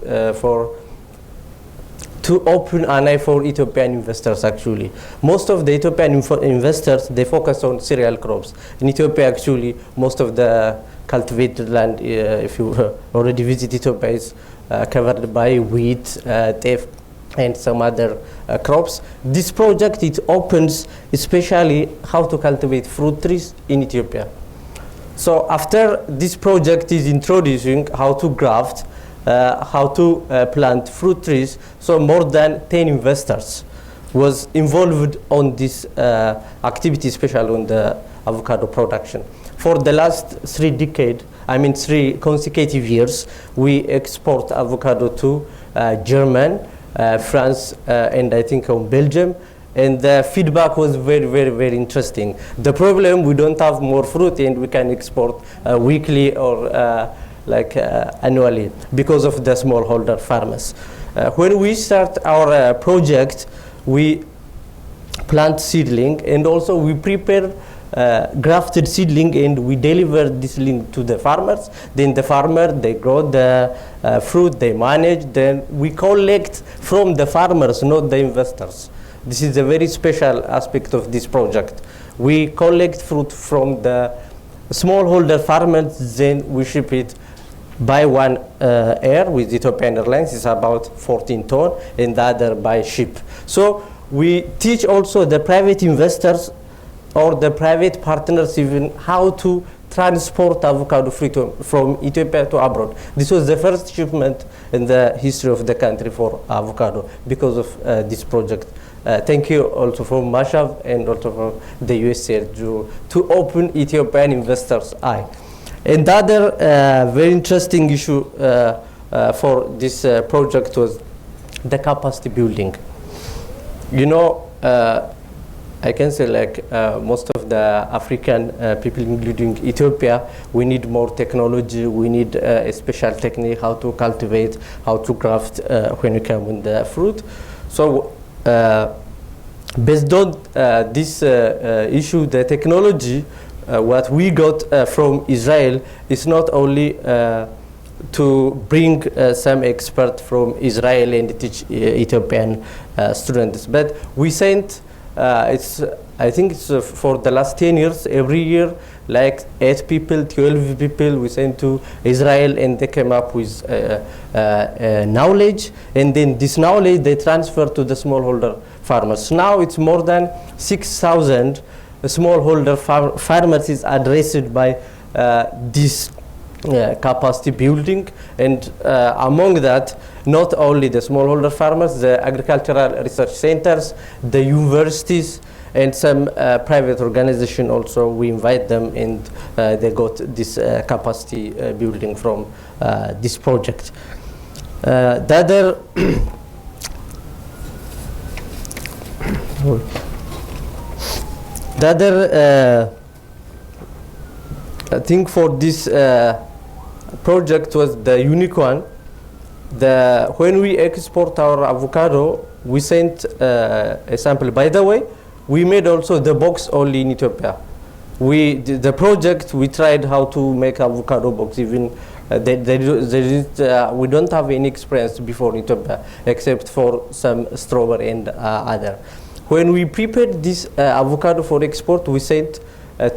to open an eye for Ethiopian investors actually. Most of the Ethiopian investors, they focus on cereal crops. In Ethiopia actually, most of the cultivated land, if you already visit Ethiopia, is covered by wheat, teff, and some other crops. This project, it opens especially how to cultivate fruit trees in Ethiopia. So after this project is introducing how to graft, how to plant fruit trees, so more than 10 investors was involved on this activity, especially on the avocado production. For the last 3 consecutive years, we export avocado to Germany, France, and I think Belgium. And the feedback was very, very, very interesting. The problem, we don't have more fruit and we can export weekly or annually because of the smallholder farmers. When we start our project, we plant seedling and also we prepare grafted seedling and we deliver this seedling to the farmers. Then the farmer, they grow the fruit, they manage, then we collect from the farmers, not the investors. This is a very special aspect of this project. We collect fruit from the smallholder farmers, then we ship it by one air with Ethiopian Airlines, it's about 14 tons, and the other by ship. So we teach also the private investors or the private partners even how to transport avocado fruit from Ethiopia to abroad. This was the first shipment in the history of the country for avocado because of this project. Thank you also for Mashav and also for the USAID to open Ethiopian investors' eye. And the other very interesting issue for this project was the capacity building. You know, I can say most of the African people, including Ethiopia, we need more technology, we need a special technique, how to cultivate, how to graft when we come with the fruit. So based on this issue, the technology, what we got from Israel is not only to bring some expert from Israel and teach Ethiopian students, but we sent, I think it's for the last 10 years, every year, like 8 people, 12 people we sent to Israel and they came up with knowledge, and then this knowledge they transfer to the smallholder farmers. Now it's more than 6,000 smallholder farmers is addressed by this capacity building, and among that, not only the smallholder farmers, the agricultural research centers, the universities, and some private organization also, we invite them and they got this capacity building from this project. The other thing for this project was the unique one. When we export our avocado, we sent a sample. By the way, we made also the box only in Ethiopia. The project, we tried how to make avocado box. Even we don't have any experience before in Ethiopia, except for some strawberry and other. When we prepared this avocado for export, we sent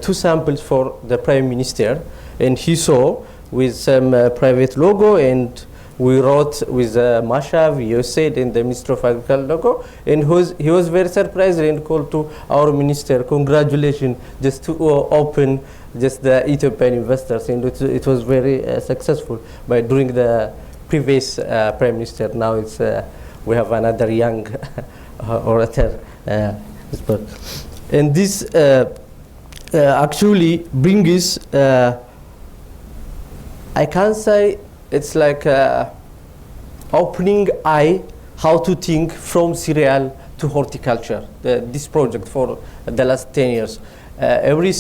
2 samples for the Prime Minister, and he saw with some private logo, and we wrote with Mashav, USAID, and the Minister of Agriculture logo, and he was very surprised and called to our minister, congratulations, just to open just the Ethiopian investors, and it was very successful. By during the previous Prime Minister, now it's we have another young orator, and this actually brings, I can say, it's like opening eye how to think from cereal to horticulture. This project for the last 10 years. Every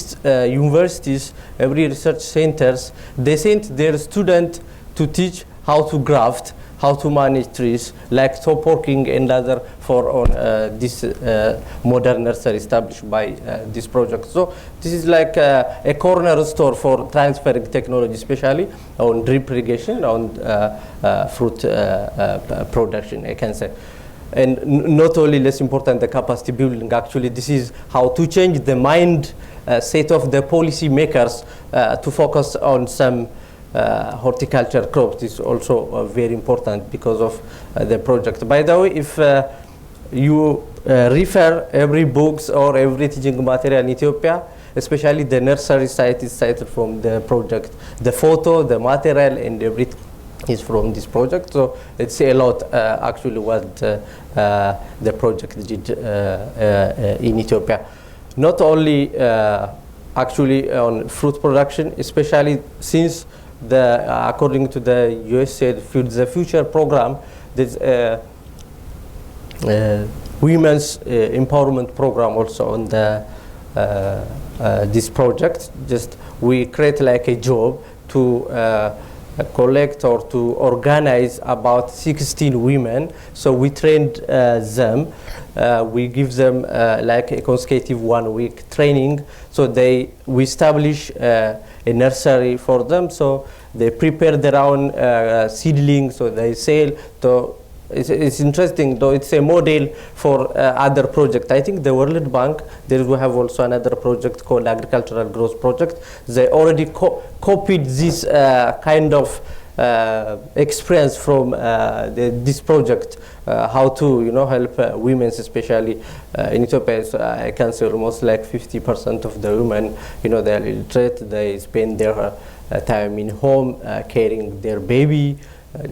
universities, every research centers, they sent their students to teach how to graft, how to manage trees, like top working and other for on this modern nursery established by this project. So this is like a corner store for transferring technology, especially on drip irrigation, on fruit production, I can say. And not only less important, the capacity building. Actually, this is how to change the mind set of the policy makers to focus on some horticulture crops. This is also very important because of the project. By the way, if you refer every books or every teaching material in Ethiopia, especially the nursery site is cited from the project. The photo, the material, and everything is from this project. So it's a lot actually what the project did in Ethiopia. Not only actually on fruit production, especially since according to the USAID the Future program, there's women's empowerment program also on the this project. Just we create like a job to collect or to organize about 16 women. So we trained them. We give them like a consecutive 1 week training. So we establish a nursery for them. So they prepare their own seedlings. So they sell. So it's interesting, though it's a model for other projects. I think the World Bank, we have also another project called Agricultural Growth Project. They already copied this kind of experience from this project, how to help women, especially in Ethiopia. So I can say almost like 50% of the women, they are illiterate. They spend their time in home carrying their baby,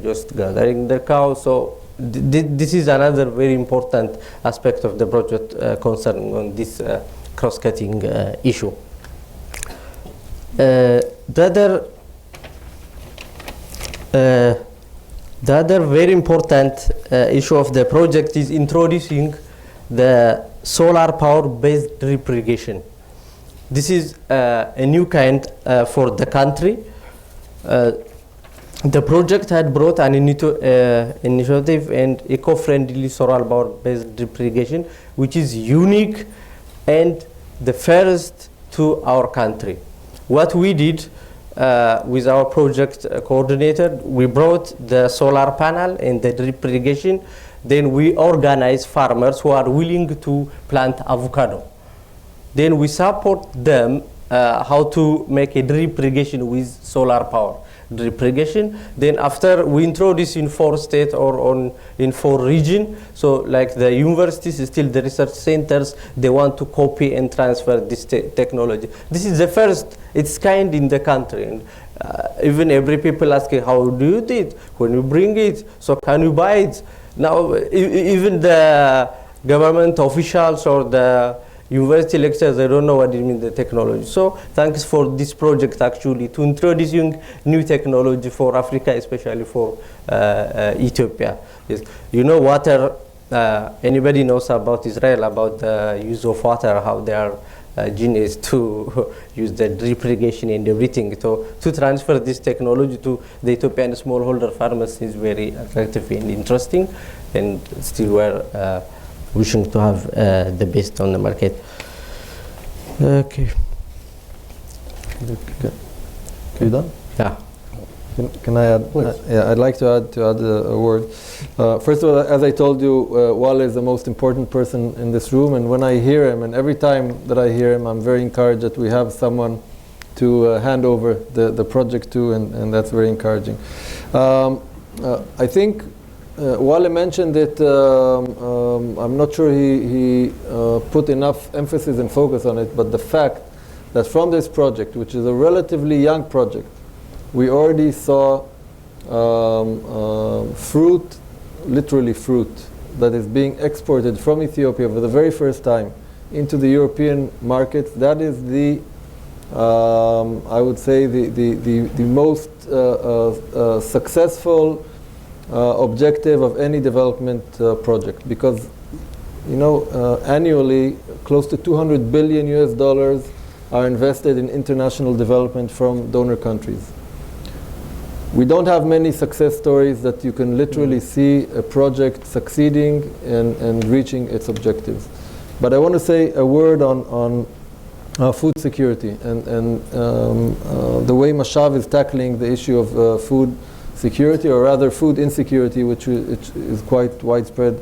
just gathering their cows. So this is another very important aspect of the project concerning on this cross-cutting issue. The other very important issue of the project is introducing the solar power-based drip irrigation. This is a new kind for the country. The project had brought an initiative and eco-friendly solar power-based drip irrigation, which is unique and the first to our country. What we did with our project coordinator, we brought the solar panel and the drip irrigation. Then we organized farmers who are willing to plant avocado. Then we support them how to make a drip irrigation with solar power. Drip irrigation. Then after we introduce in 4 states or in 4 regions, so like the universities, still the research centers, they want to copy and transfer this technology. This is the first its kind in the country. And even every people asking, how do you do it? When you bring it, so can you buy it? Now even the government officials or the university lecturers, they don't know what it means, the technology. So thanks for this project actually to introducing new technology for Africa, especially for Ethiopia. Yes. Water, anybody knows about Israel, about the use of water, how they are genius to use the drip irrigation and everything. So to transfer this technology to the Ethiopian smallholder farmers is very attractive and interesting, and still we're wishing to have the best on the market. Okay. You done? Yeah. Can I add? Yeah, I'd like to add a word. First of all, as I told you, Wale is the most important person in this room, and when I hear him, and every time that I hear him, I'm very encouraged that we have someone to hand over the project to, and that's very encouraging. I think Wale mentioned it. I'm not sure he put enough emphasis and focus on it, but the fact that from this project, which is a relatively young project, we already saw fruit, literally fruit, that is being exported from Ethiopia for the very first time into the European markets. That is the, I would say, the most successful objective of any development project, because annually close to $200 billion are invested in international development from donor countries. We don't have many success stories that you can literally see a project succeeding and reaching its objectives. But I want to say a word on food security and the way Mashav is tackling the issue of food security, or rather food insecurity, which is quite widespread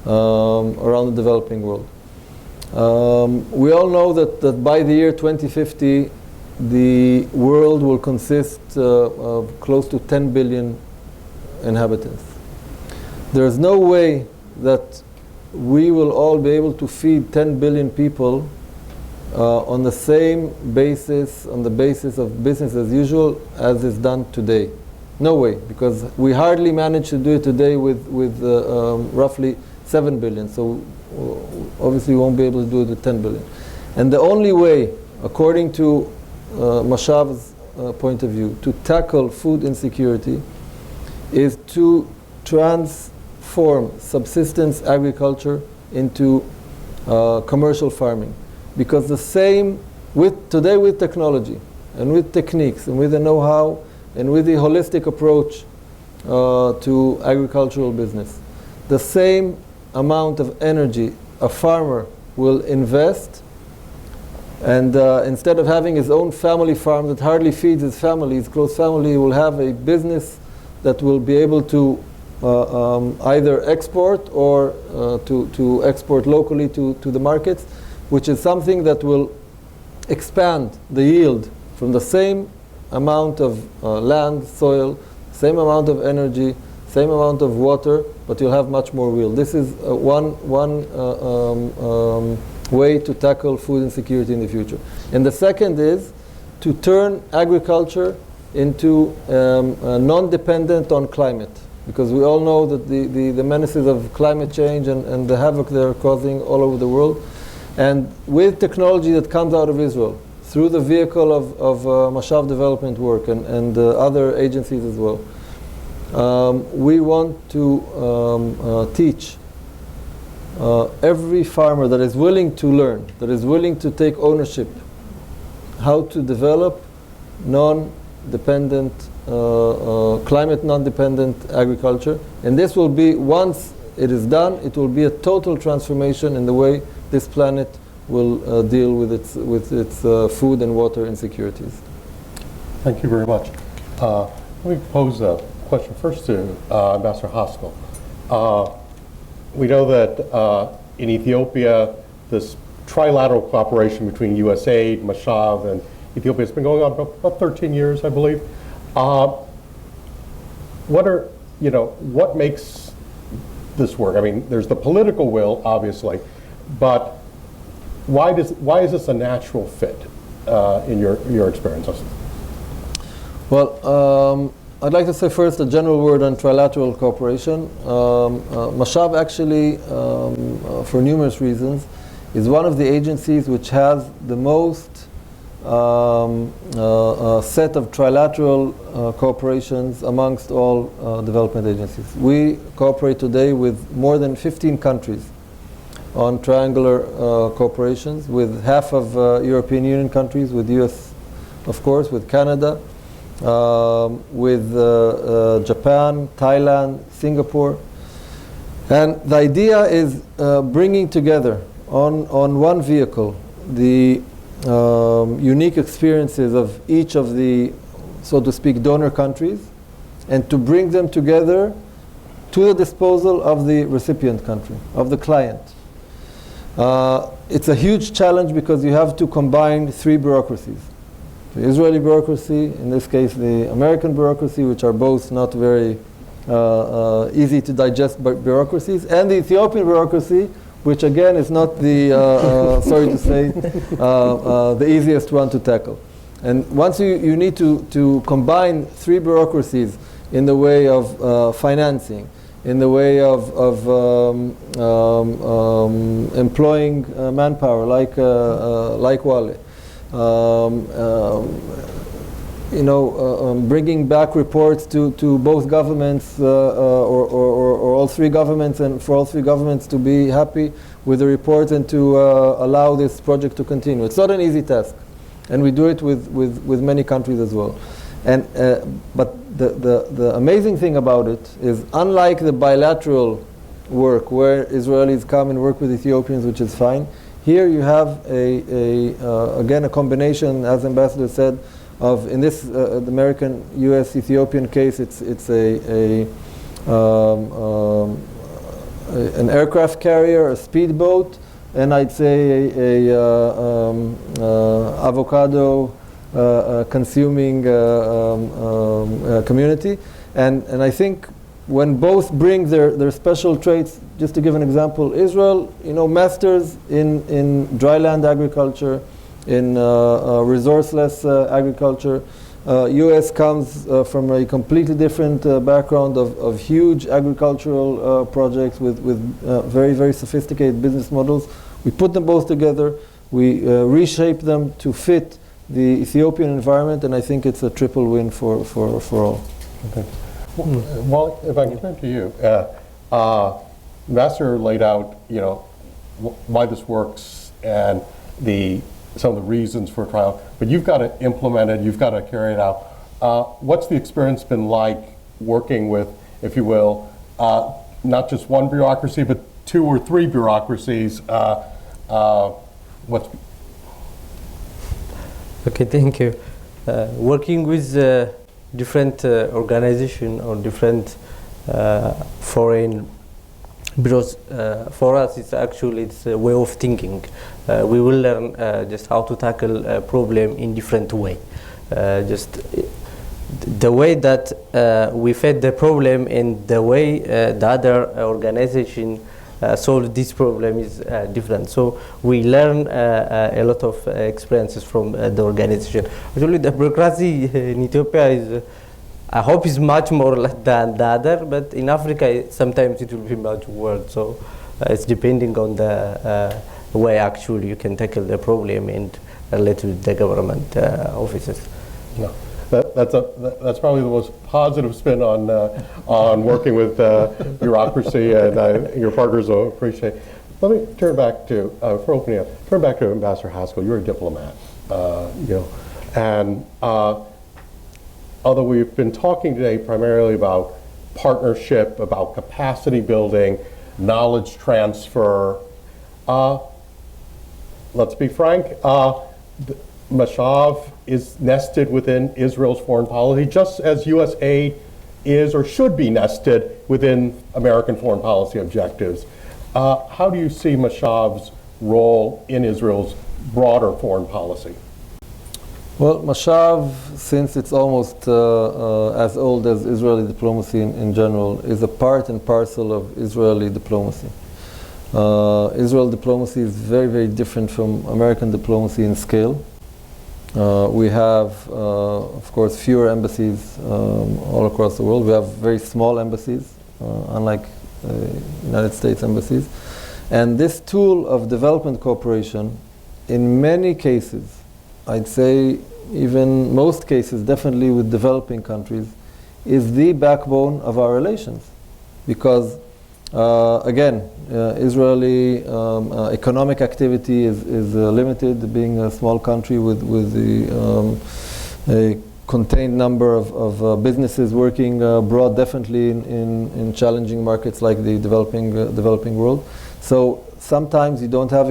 around the developing world. We all know that by the year 2050, the world will consist of close to 10 billion inhabitants. There is no way that we will all be able to feed 10 billion people on the same basis, on the basis of business as usual, as is done today. No way, because we hardly manage to do it today with roughly 7 billion. So obviously we won't be able to do it with 10 billion. And the only way, according to Mashav's point of view, to tackle food insecurity is to transform subsistence agriculture into commercial farming. Because the same, today with technology and with techniques and with the know-how and with the holistic approach to agricultural business, the same amount of energy a farmer will invest, and instead of having his own family farm that hardly feeds his family, his close family, he will have a business that will be able to either export or to export locally to the markets, which is something that will expand the yield from the same amount of land, soil, same amount of energy, same amount of water, but you'll have much more yield. This is one way to tackle food insecurity in the future. And the second is to turn agriculture into non-dependent on climate, because we all know that the menaces of climate change and the havoc they're causing all over the world. And with technology that comes out of Israel, through the vehicle of Mashav development work and other agencies as well, we want to teach every farmer that is willing to learn, that is willing to take ownership, how to develop non-dependent, climate non-dependent agriculture. And this will be, once it is done, it will be a total transformation in the way this planet will deal with its food and water insecurities. Thank you very much. Let me pose a question first to Ambassador Haskell. We know that in Ethiopia, this trilateral cooperation between USAID, Mashav, and Ethiopia has been going on for about 13 years, I believe. What makes this work? I mean, there's the political will, obviously, but why is this a natural fit in your experiences? Well, I'd like to say first a general word on trilateral cooperation. Mashav actually, for numerous reasons, is one of the agencies which has the most set of trilateral cooperations amongst all development agencies. We cooperate today with more than 15 countries on triangular cooperations, with half of European Union countries, with US, of course, with Canada, with Japan, Thailand, Singapore. And the idea is bringing together on one vehicle the unique experiences of each of the, so to speak, donor countries, and to bring them together to the disposal of the recipient country, of the client. It's a huge challenge because you have to combine three bureaucracies. The Israeli bureaucracy, in this case the American bureaucracy, which are both not very easy to digest bureaucracies, and the Ethiopian bureaucracy, which again is not the, sorry to say, the easiest one to tackle. And once you need to combine three bureaucracies in the way of financing, in the way of employing manpower like Wale, bringing back reports to both governments or all three governments, and for all three governments to be happy with the report and to allow this project to continue. It's not an easy task, and we do it with many countries as well. And but the amazing thing about it is, unlike the bilateral work where Israelis come and work with Ethiopians, which is fine, here you have again a combination, as Ambassador said, of, in this the American U.S. Ethiopian case, it's an aircraft carrier, a speedboat, and I'd say avocado consuming community, and I think when both bring their special traits, just to give an example, Israel, masters in dryland agriculture, in resourceless agriculture. U.S. comes from a completely different background of huge agricultural projects with very, very sophisticated business models. We put them both together, we reshape them to fit the Ethiopian environment, and I think it's a triple win for all. Okay. Well, if I can turn to you, Ambassador laid out, why this works and some of the reasons for trial, but you've got to implement it, you've got to carry it out. What's the experience been like working with, if you will, not just one bureaucracy, but two or three bureaucracies? Okay, thank you. Working with different organizations or different foreign bureaus, for us, it's a way of thinking. We will learn just how to tackle a problem in different way. Just the way that we fed the problem and the way the other organization solve this problem is different. So we learn a lot of experiences from the organization. Actually, the bureaucracy in Ethiopia is, I hope, is much more than the other, but in Africa sometimes it will be much worse. So it's depending on the way actually you can tackle the problem and relate with the government offices. No. That's probably the most positive spin on working with bureaucracy, and your partners will appreciate. Let me turn back to, for opening up, turn back to Ambassador Haskell. You're a diplomat, and although we've been talking today primarily about partnership, about capacity building, knowledge transfer, let's be frank, Mashav is nested within Israel's foreign policy, just as USAID is or should be nested within American foreign policy objectives. How do you see Mashav's role in Israel's broader foreign policy? Well, Mashav, since it's almost as old as Israeli diplomacy in general, is a part and parcel of Israeli diplomacy. Israel diplomacy is very, very different from American diplomacy in scale. We have, of course, fewer embassies all across the world. We have very small embassies, unlike United States embassies. And this tool of development cooperation, in many cases, I'd say even most cases, definitely with developing countries, is the backbone of our relations. Because, again, Israeli economic activity is limited, being a small country with a contained number of businesses working abroad, definitely in challenging markets like the developing world. So sometimes you don't have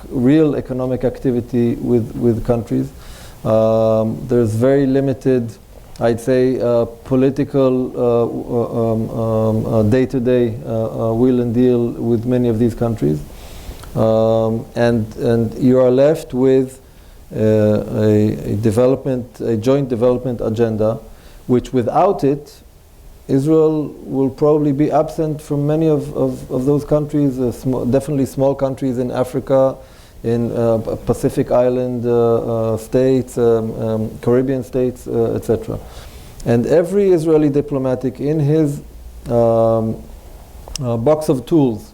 real economic activity with countries. There's very limited I'd say, political day-to-day will and deal with many of these countries. And you are left with a joint development agenda, which without it, Israel will probably be absent from many of those countries, definitely small countries in Africa, in Pacific Island states, Caribbean states, etc. And every Israeli diplomatic in his box of tools,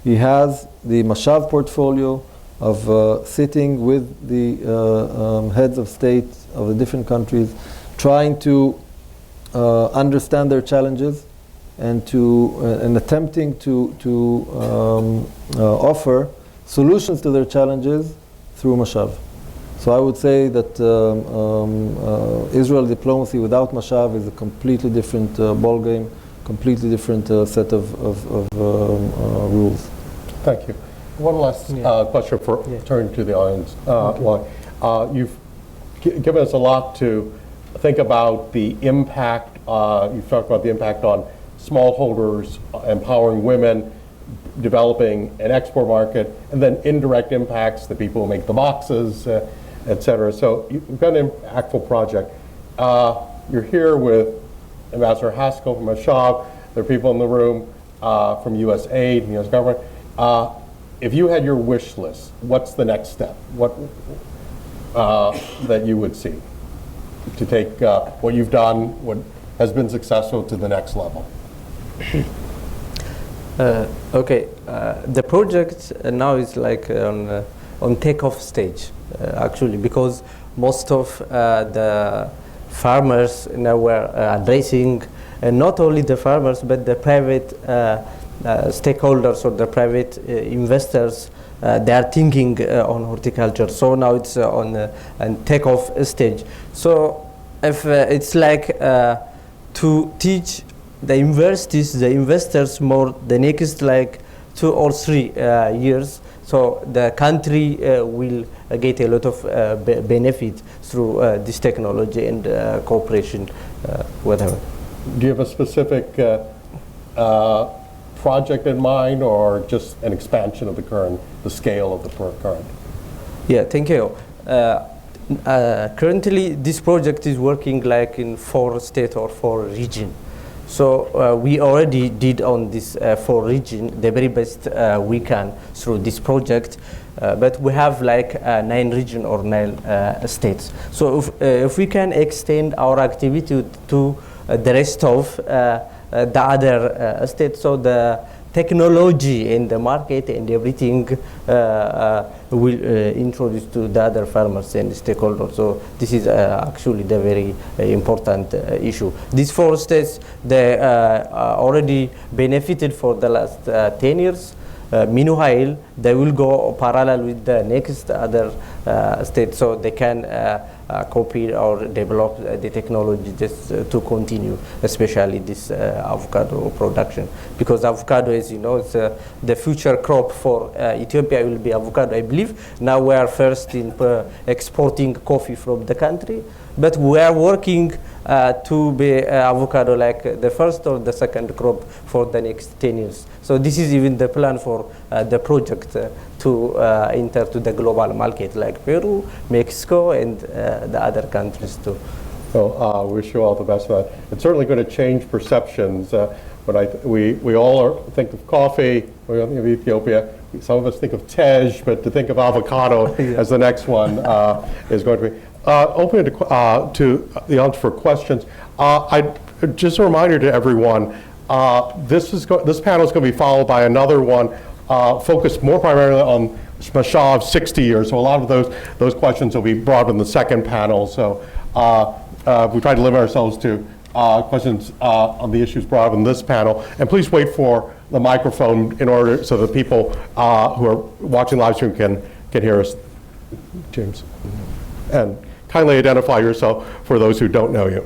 he has the Mashav portfolio of sitting with the heads of state of the different countries, trying to understand their challenges and attempting to offer solutions to their challenges through Mashav. So I would say that Israel diplomacy without Mashav is a completely different ballgame, completely different set of rules. Thank you. One last question for turning to the audience. You've given us a lot to think about the impact. You've talked about the impact on smallholders, empowering women, developing an export market, and then indirect impacts, the people who make the boxes, et cetera. So you've got an impactful project. You're here with Ambassador Haskell from Mashav. There are people in the room from USAID and the U.S. government. If you had your wish list, what's the next step? What that you would see to take what you've done, what has been successful, to the next level? Okay, the project now is like on takeoff stage, actually, because most of the farmers now were addressing not only the farmers but the private stakeholders or the private investors. They are thinking on horticulture, so now it's on takeoff stage. So if it's like to teach the universities, the investors more the next like 2 or 3 years, so the country will get a lot of benefit through this technology and cooperation, whatever. Do you have a specific project in mind, or just an expansion of the scale of the current? Yeah, thank you. Currently, this project is working like in 4 states or 4 regions. So we already did on this 4 regions the very best we can through this project, but we have like 9 regions or 9 states. So if we can extend our activity to the rest of the other states, so the technology in the market and everything will introduce to the other farmers and stakeholders. So this is actually the very important issue. These 4 states, they already benefited for the last 10 years. Meanwhile, they will go parallel with the next other states, so they can copy or develop the technology just to continue, especially this avocado production. Because avocado, as you know, it's the future crop for Ethiopia will be avocado, I believe. Now we are first in exporting coffee from the country, but we are working to be avocado like the first or the second crop for the next 10 years. So this is even the plan for the project to enter to the global market like Peru, Mexico, and the other countries too. So wish you all the best for that. It's certainly going to change perceptions. We all think of coffee, we think of Ethiopia. Some of us think of tej, but to think of avocado as the next one is going to be. Open it to the audience for questions. Just a reminder to everyone, this panel is going to be followed by another one focused more primarily on Mashav's 60 years. So a lot of those questions will be brought in the second panel. So we try to limit ourselves to questions on the issues brought up in this panel. And please wait for the microphone in order so that people who are watching live stream can hear us. James. And kindly identify yourself for those who don't know you.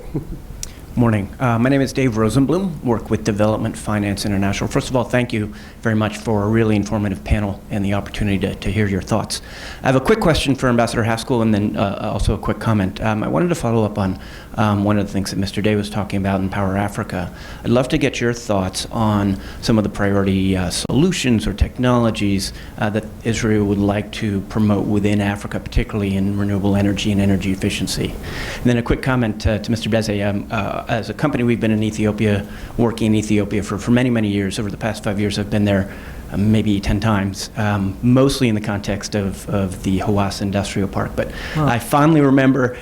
Morning. My name is Dave Rosenblum, work with Development Finance International. First of all, thank you very much for a really informative panel and the opportunity to hear your thoughts. I have a quick question for Ambassador Haskell and then also a quick comment. I wanted to follow up on one of the things that Mr. Day was talking about in Power Africa. I'd love to get your thoughts on some of the priority solutions or technologies that Israel would like to promote within Africa, particularly in renewable energy and energy efficiency. And then a quick comment to Mr. Beze. As a company, we've been in Ethiopia, working in Ethiopia for many, many years. Over the past 5 years, I've been there maybe 10 times, mostly in the context of the Hawassa Industrial Park. But I fondly remember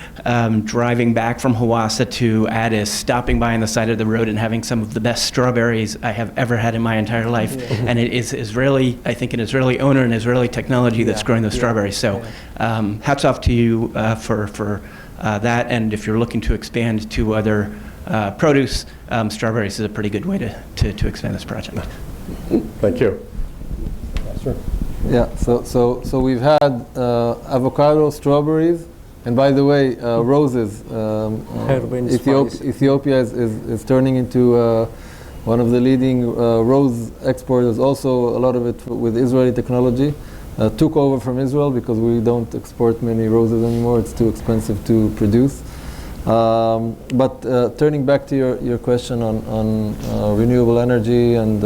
driving back from Hawassa to Addis, stopping by on the side of the road and having some of the best strawberries I have ever had in my entire life. And it is Israeli, I think an Israeli owner and Israeli technology that's growing those strawberries. So hats off to you for that. And if you're looking to expand to other produce, strawberries is a pretty good way to expand this project. Thank you. Sure. Yeah, so we've had avocado, strawberries, and by the way, roses. Ethiopia is turning into one of the leading rose exporters, also a lot of it with Israeli technology. Took over from Israel because we don't export many roses anymore. It's too expensive to produce. But turning back to your question on renewable energy and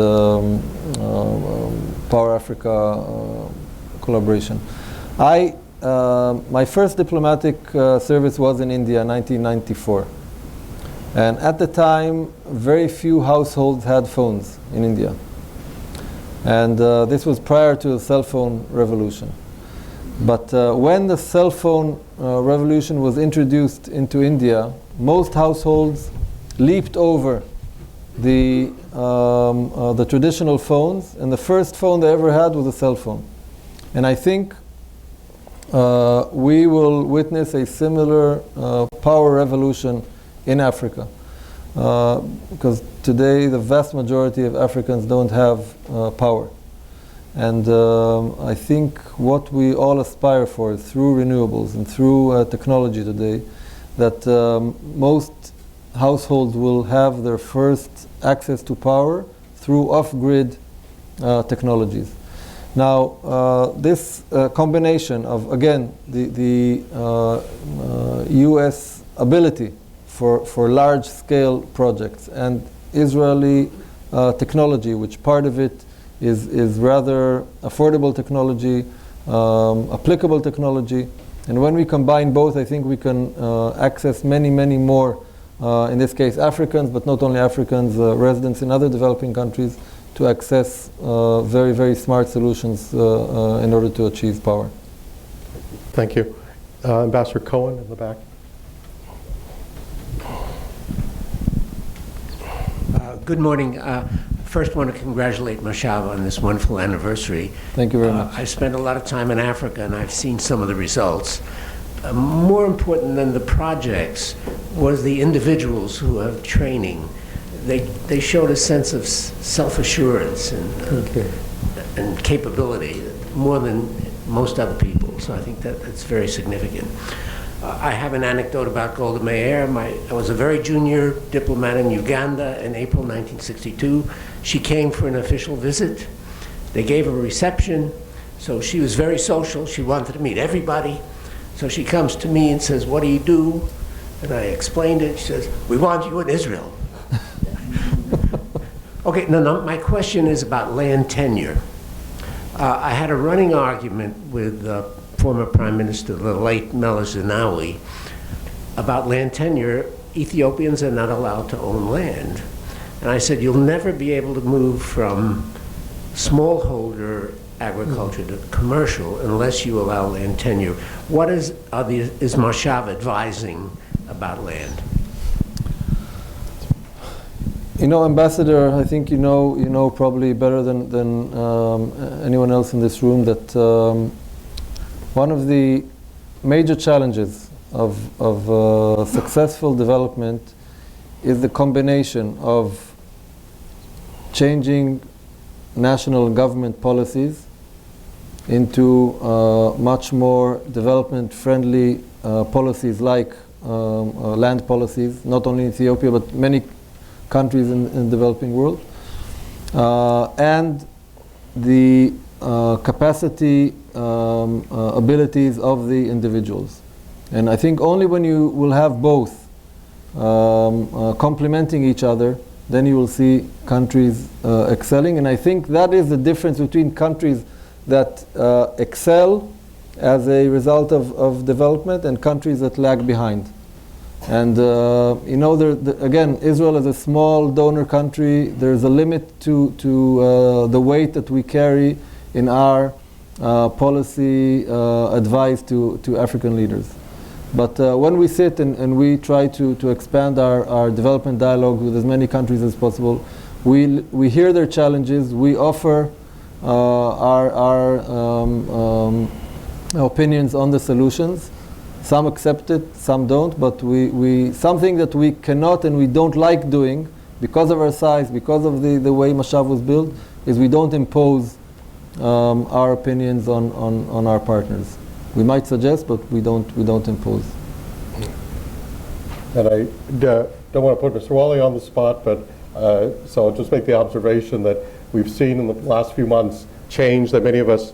Power Africa collaboration. My first diplomatic service was in India in 1994. And at the time, very few households had phones in India. And this was prior to the cell phone revolution. But when the cell phone revolution was introduced into India, most households leaped over the traditional phones, and the first phone they ever had was a cell phone. And I think we will witness a similar power revolution in Africa. Because today the vast majority of Africans don't have power. And I think what we all aspire for through renewables and through technology today, that most households will have their first access to power through off-grid technologies. Now, this combination of, again, the US ability for large-scale projects and Israeli technology, which part of it is rather affordable technology, applicable technology. And when we combine both, I think we can access many, many more, in this case Africans, but not only Africans, residents in other developing countries, to access very, very smart solutions in order to achieve power. Thank you. Ambassador Cohen in the back. Good morning. First, want to congratulate Mashav on this wonderful anniversary. Thank you very much. I spent a lot of time in Africa, and I've seen some of the results. More important than the projects was the individuals who have training. They showed a sense of self-assurance and capability more than most other people. So I think that's very significant. I have an anecdote about Golda Meir. I was a very junior diplomat in Uganda in April 1962. She came for an official visit. They gave her a reception, so she was very social. She wanted to meet everybody. So she comes to me and says, "What do you do?" And I explained it. She says, "We want you in Israel." Okay, no, my question is about land tenure. I had a running argument with former Prime Minister, the late Meles Zenawi, about land tenure. Ethiopians are not allowed to own land. And I said, you'll never be able to move from smallholder agriculture to commercial unless you allow land tenure. What is Mashav advising about land? You know, Ambassador, I think you know probably better than anyone else in this room that one of the major challenges of successful development is the combination of changing national government policies into much more development-friendly policies like land policies, not only in Ethiopia, but many countries in the developing world. And the capacity, abilities of the individuals. And I think only when you will have both complementing each other, then you will see countries excelling. And I think that is the difference between countries that excel as a result of development and countries that lag behind. And you know, again, Israel is a small donor country. There's a limit to the weight that we carry in our policy advice to African leaders. But when we sit and we try to expand our development dialogue with as many countries as possible, we hear their challenges, we offer our opinions on the solutions. Some accept it, some don't, but something that we cannot and we don't like doing because of our size, because of the way Mashav was built, is we don't impose our opinions on our partners. We might suggest, but we don't impose. And I don't want to put Mr. Wally on the spot, but so I'll just make the observation that we've seen in the last few months change that many of us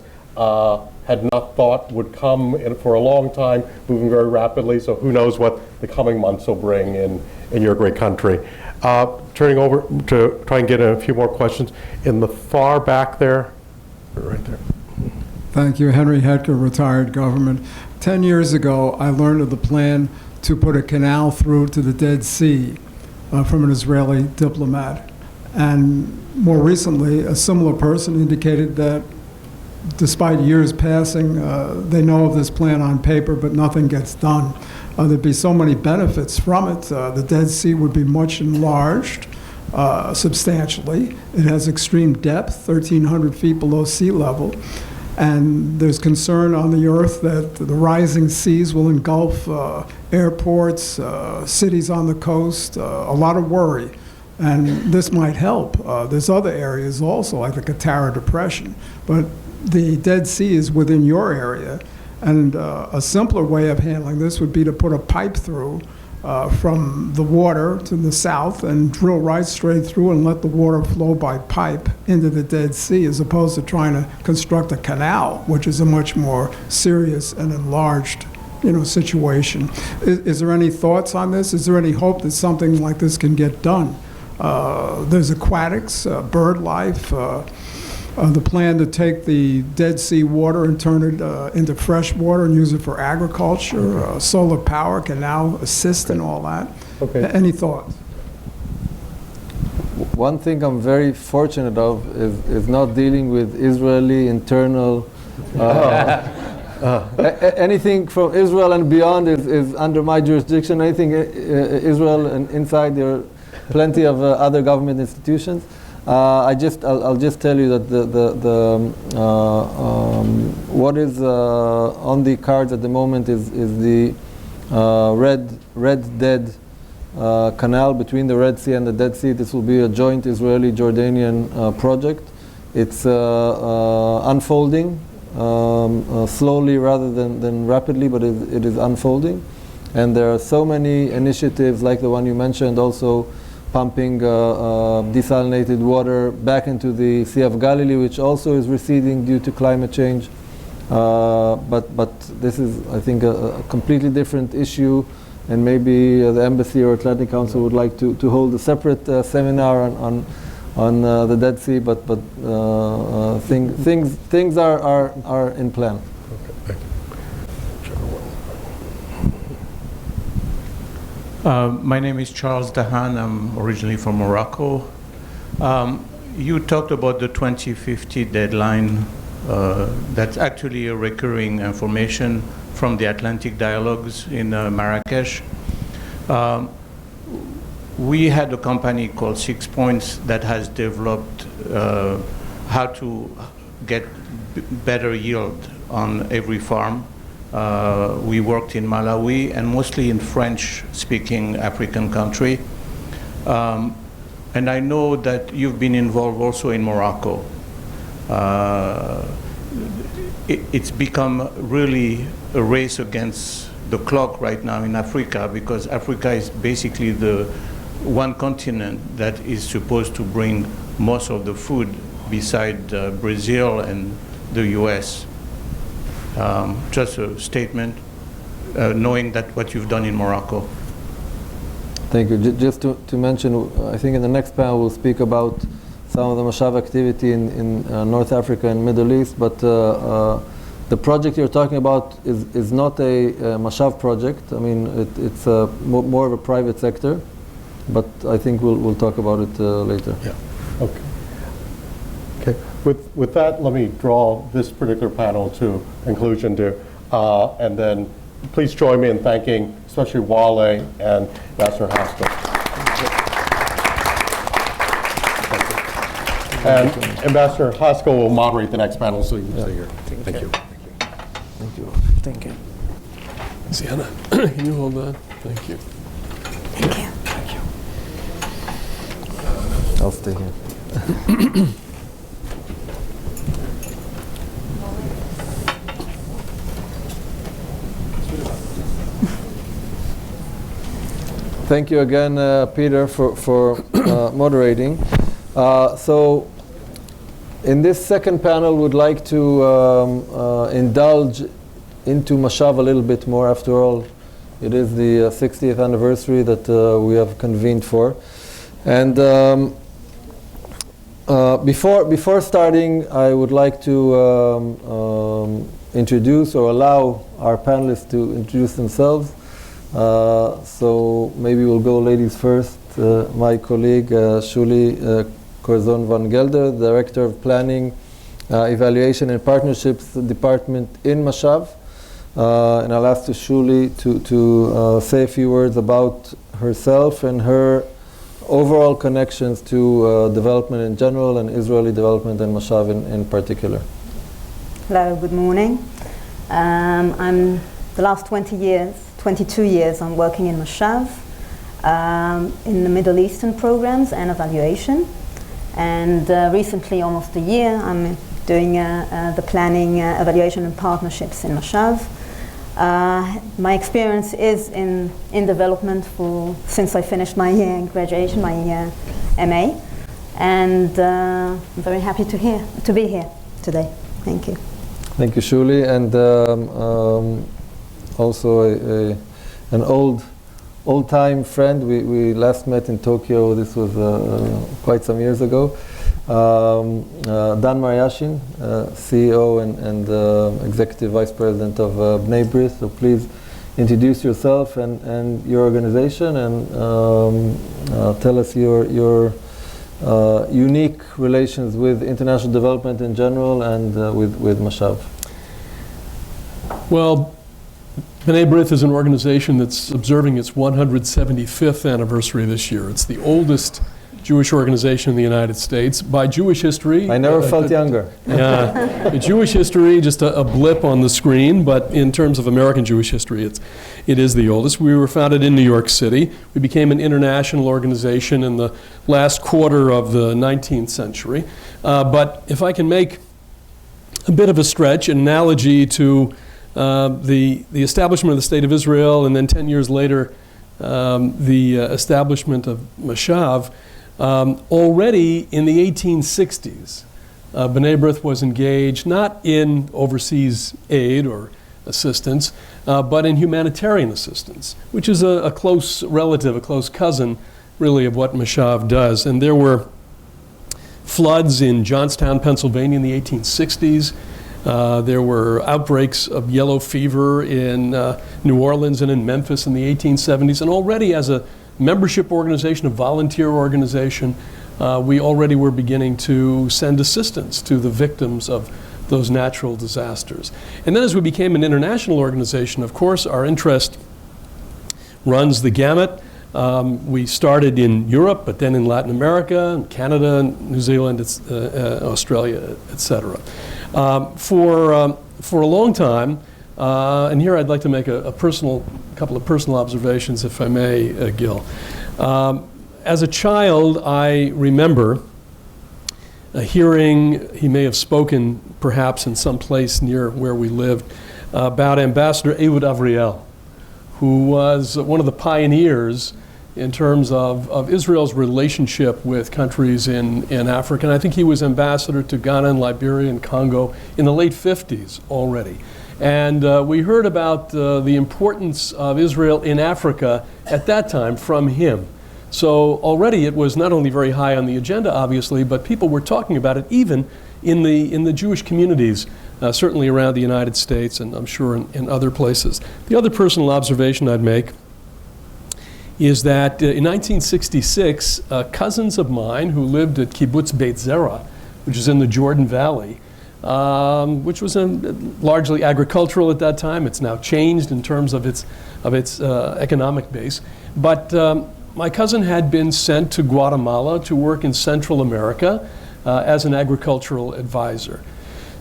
had not thought would come in for a long time, moving very rapidly. So who knows what the coming months will bring in your great country. Turning over to try and get a few more questions. In the far back there, right there. Thank you. Henry Hetker, retired government. 10 years ago, I learned of the plan to put a canal through to the Dead Sea from an Israeli diplomat. And more recently, a similar person indicated that despite years passing, they know of this plan on paper, but nothing gets done. There'd be so many benefits from it. The Dead Sea would be much enlarged substantially. It has extreme depth, 1,300 feet below sea level. And there's concern on the earth that the rising seas will engulf airports, cities on the coast, a lot of worry. And this might help. There's other areas also, like the Qatar Depression. But the Dead Sea is within your area. And a simpler way of handling this would be to put a pipe through from the water to the south and drill right straight through and let the water flow by pipe into the Dead Sea, as opposed to trying to construct a canal, which is a much more serious and enlarged, situation. Is there any thoughts on this? Is there any hope that something like this can get done? There's aquatics, bird life, the plan to take the Dead Sea water and turn it into fresh water and use it for agriculture. Solar power can now assist in all that. Okay. Any thoughts? One thing I'm very fortunate of is not dealing with Israeli internal. Anything from Israel and beyond is under my jurisdiction. Anything Israel and inside, there are plenty of other government institutions. I'll just tell you that what is on the cards at the moment is the Red Dead Canal between the Red Sea and the Dead Sea. This will be a joint Israeli-Jordanian project. It's unfolding slowly rather than rapidly, but it is unfolding. And there are so many initiatives like the one you mentioned, also pumping desalinated water back into the Sea of Galilee, which also is receding due to climate change. But this is, I think, a completely different issue, and maybe the Embassy or Atlantic Council would like to hold a separate seminar on the Dead Sea. But things are in plan. My name is Charles Dahan. I'm originally from Morocco. You talked about the 2050 deadline. That's actually a recurring information from the Atlantic Dialogues in Marrakesh. We had a company called 6 Points that has developed how to get better yield on every farm. We worked in Malawi and mostly in French-speaking African country. And I know that you've been involved also in Morocco. It's become really a race against the clock right now in Africa, because Africa is basically the one continent that is supposed to bring most of the food beside Brazil and the US. Just a statement, knowing that what you've done in Morocco. Thank you. Just to mention, I think in the next panel we'll speak about some of the Mashav activity in North Africa and Middle East, but the project you're talking about is not a Mashav project. I mean, it's more of a private sector, but I think we'll talk about it later. Yeah. Okay. Okay. With that, let me draw this particular panel to conclusion, and then please join me in thanking especially Wale and Ambassador Haskell. And Ambassador Haskell will moderate the next panel, so you can stay here. Thank you. Thank you. Thank you. Sienna, can you hold that? Thank you. Thank you. I'll stay here. Thank you again, Peter, for moderating. So in this second panel, we'd like to indulge into Mashav a little bit more. After all, it is the 60th anniversary that we have convened for. And before starting, I would like to introduce or allow our panelists to introduce themselves. So maybe we'll go ladies first. My colleague, Shuli Corzon van Gelder, Director of Planning, Evaluation and Partnerships Department in Mashav. And I'll ask Shuli to say a few words about herself and her overall connections to development in general and Israeli development and Mashav in particular. Hello, good morning. I'm the last 22 years I'm working in Mashav in the Middle Eastern programs and evaluation. And recently, almost a year, I'm doing the planning, evaluation and partnerships in Mashav. My experience is in development since I finished my graduation, my MA. And I'm very happy to be here today. Thank you. Thank you, Shuli. And also an old-time friend. We last met in Tokyo. This was quite some years ago. Dermer Yashin, CEO and Executive Vice President of Bnei B'rith. So please introduce yourself and your organization, and tell us your unique relations with international development in general and with Mashav. Well, Bnei B'rith is an organization that's observing its 175th anniversary this year. It's the oldest Jewish organization in the United States. By Jewish history... I never felt younger. Yeah. Jewish history, just a blip on the screen, but in terms of American Jewish history, it is the oldest. We were founded in New York City. We became an international organization in the last quarter of the 19th century. But if I can make a bit of a stretch, an analogy to the establishment of the State of Israel, and then 10 years later, the establishment of Mashav, already in the 1860s, Bnei B'rith was engaged not in overseas aid or assistance, but in humanitarian assistance, which is a close relative, a close cousin, really, of what Mashav does. And there were floods in Johnstown, Pennsylvania in the 1860s. There were outbreaks of yellow fever in New Orleans and in Memphis in the 1870s. And already as a membership organization, a volunteer organization, we already were beginning to send assistance to the victims of those natural disasters. And then as we became an international organization, of course, our interest runs the gamut. We started in Europe, but then in Latin America, Canada, New Zealand, Australia, etc. For a long time, and here I'd like to make a couple of personal observations, if I may, Gil. As a child, I remember hearing, he may have spoken perhaps in some place near where we lived, about Ambassador Ehud Avriel, who was one of the pioneers in terms of Israel's relationship with countries in Africa. And I think he was ambassador to Ghana and Liberia and Congo in the late 50s already. And we heard about the importance of Israel in Africa at that time from him. So already it was not only very high on the agenda, obviously, but people were talking about it even in the Jewish communities, certainly around the United States and I'm sure in other places. The other personal observation I'd make is that in 1966, cousins of mine who lived at Kibbutz Beit Zera, which is in the Jordan Valley, which was largely agricultural at that time. It's now changed in terms of its economic base. But my cousin had been sent to Guatemala to work in Central America as an agricultural advisor.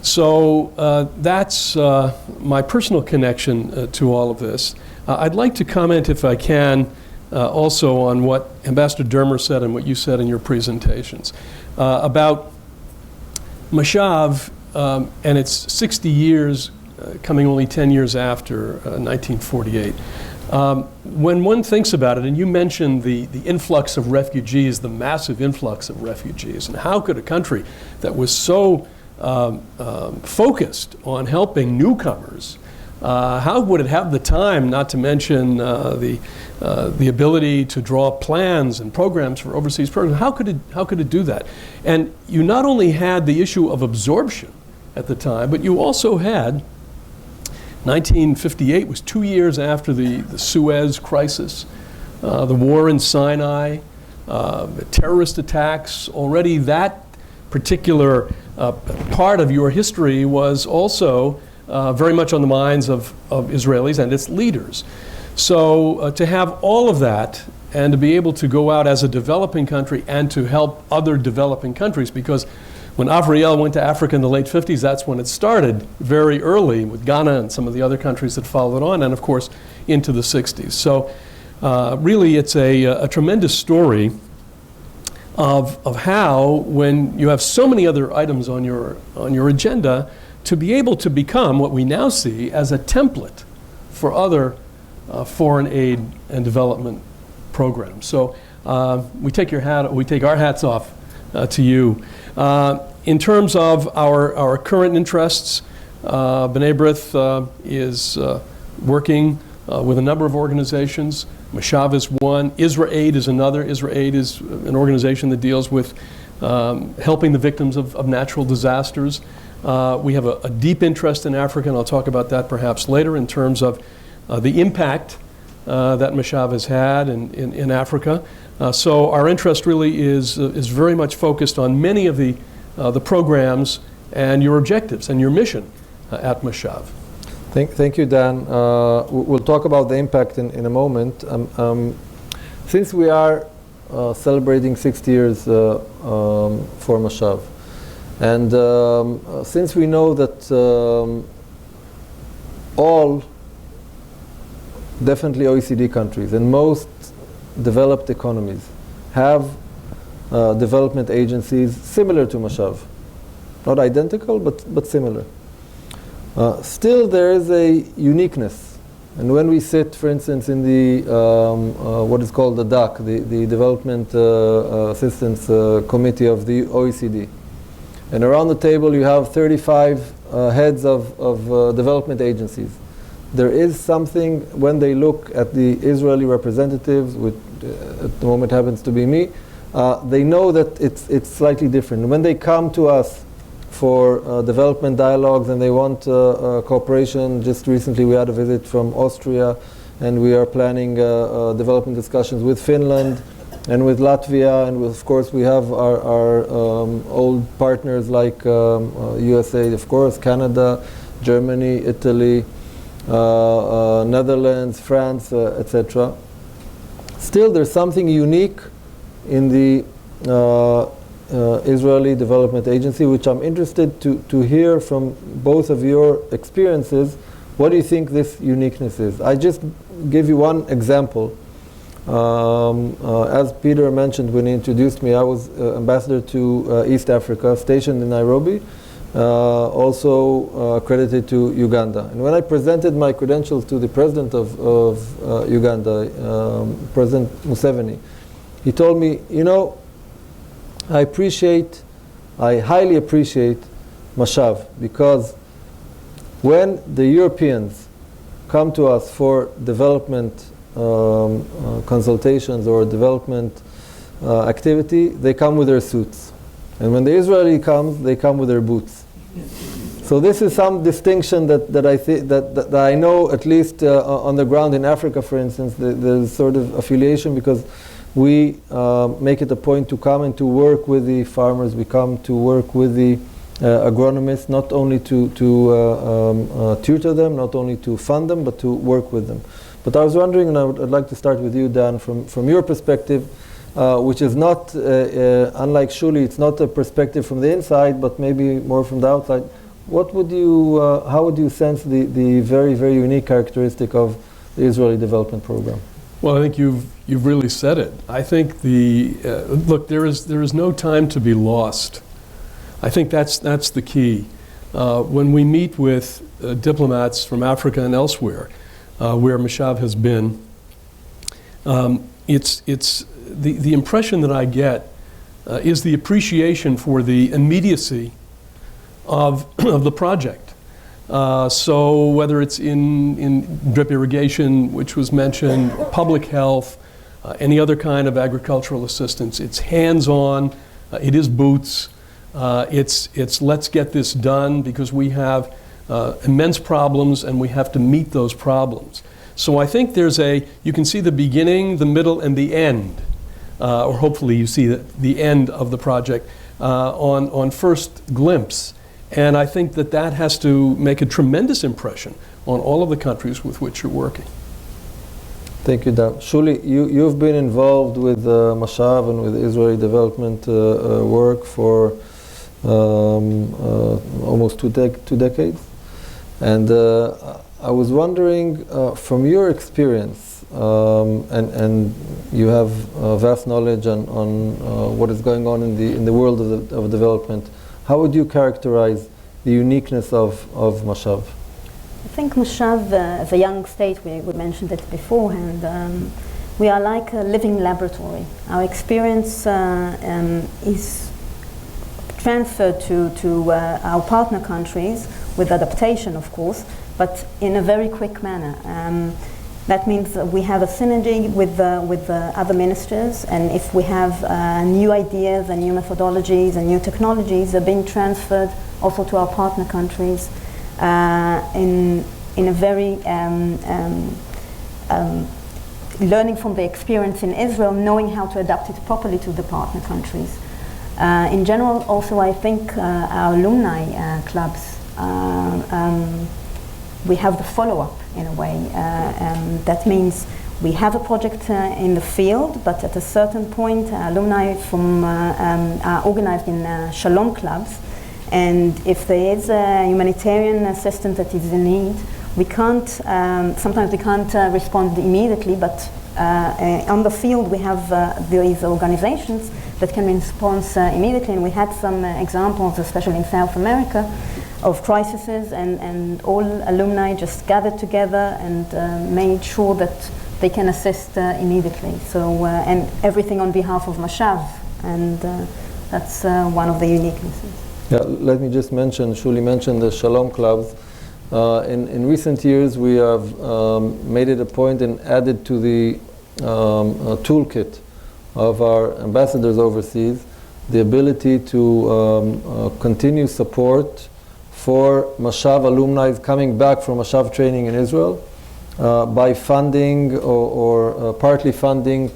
So that's my personal connection to all of this. I'd like to comment, if I can, also on what Ambassador Dermer said and what you said in your presentations about Mashav and its 60 years, coming only 10 years after 1948. When one thinks about it, and you mentioned the influx of refugees, the massive influx of refugees, and how could a country that was so focused on helping newcomers, how would it have the time, not to mention the ability to draw plans and programs for overseas programs? How could it do that? And you not only had the issue of absorption at the time, but you also had 1958 was 2 years after the Suez crisis, the war in Sinai, terrorist attacks. Already that particular part of your history was also very much on the minds of Israelis and its leaders. So to have all of that and to be able to go out as a developing country and to help other developing countries, because when Avriel went to Africa in the late 50s, that's when it started very early with Ghana and some of the other countries that followed on, and of course into the 60s. So really it's a tremendous story of how, when you have so many other items on your agenda, to be able to become what we now see as a template for other foreign aid and development programs. So we take our hats off to you. In terms of our current interests, B'nai B'rith is working with a number of organizations. Mashav is one. IsraAid is another. IsraAid is an organization that deals with helping the victims of natural disasters. We have a deep interest in Africa, and I'll talk about that perhaps later in terms of the impact that Mashav has had in Africa. So our interest really is very much focused on many of the programs and your objectives and your mission at Mashav. Thank you, Dan. We'll talk about the impact in a moment. Since we are celebrating 60 years for Mashav, and since we know that all, definitely OECD countries and most developed economies have development agencies similar to Mashav. Not identical, but similar. Still, there is a uniqueness. And when we sit, for instance, in the what is called the DAC, the Development Assistance Committee of the OECD, and around the table you have 35 heads of development agencies. There is something, when they look at the Israeli representatives, which at the moment happens to be me, they know that it's slightly different. When they come to us for development dialogues and they want cooperation, just recently we had a visit from Austria, and we are planning development discussions with Finland and with Latvia, and of course we have our old partners like USAID, of course, Canada, Germany, Italy, Netherlands, France, etc. Still, there's something unique in the Israeli Development Agency, which I'm interested to hear from both of your experiences. What do you think this uniqueness is? I just give you one example. As Peter mentioned when he introduced me, I was ambassador to East Africa, stationed in Nairobi. also accredited to Uganda. And when I presented my credentials to the president of Uganda, President Museveni, he told me, you know, I highly appreciate Mashav, because when the Europeans come to us for development consultations or development activity, they come with their suits. And when the Israeli comes, they come with their boots. So this is some distinction that I think that I know, at least on the ground in Africa, for instance, there's sort of affiliation, because we make it a point to come and to work with the farmers. We come to work with the agronomists, not only to tutor them, not only to fund them, but to work with them. But I was wondering, and I'd like to start with you, Dan, from your perspective, which is not, unlike Shuli, it's not a perspective from the inside, but maybe more from the outside. What would you, how would you sense the very, very unique characteristic of the Israeli development program? Well, I think you've really said it. I think look, there is no time to be lost. I think that's the key. When we meet with diplomats from Africa and elsewhere, where Mashav has been, it's the impression that I get is the appreciation for the immediacy of the project. So whether it's in drip irrigation, which was mentioned, public health, any other kind of agricultural assistance, it's hands-on, it is boots, it's let's get this done because we have immense problems and we have to meet those problems. So I think you can see the beginning, the middle, and the end, or hopefully you see the end of the project on first glimpse. And I think that has to make a tremendous impression on all of the countries with which you're working. Thank you, Dan. Shuli, you've been involved with Mashav and with Israeli development work for almost two decades. And I was wondering, from your experience, and you have vast knowledge on what is going on in the world of development, how would you characterize the uniqueness of Mashav? I think Mashav, as a young state, we mentioned it beforehand, we are like a living laboratory. Our experience is transferred to our partner countries with adaptation, of course, but in a very quick manner. That means that we have a synergy with other ministers, and if we have new ideas and new methodologies and new technologies, they're being transferred also to our partner countries in a very learning from the experience in Israel, knowing how to adapt it properly to the partner countries. In general, also, I think our alumni clubs, we have the follow-up in a way. That means we have a project in the field, but at a certain point, alumni are organized in shalom clubs, and if there is a humanitarian assistance that is in need, we can't, sometimes we can't respond immediately, but on the field we have these organizations that can respond immediately, and we had some examples, especially in South America, of crises, and all alumni just gathered together and made sure that they can assist immediately. So, and everything on behalf of Mashav, and that's one of the uniquenesses. Yeah, let me just mention, Shuli mentioned the Shalom clubs. In recent years, we have made it a point and added to the toolkit of our ambassadors overseas the ability to continue support for Mashav alumni coming back from Mashav training in Israel by funding or partly funding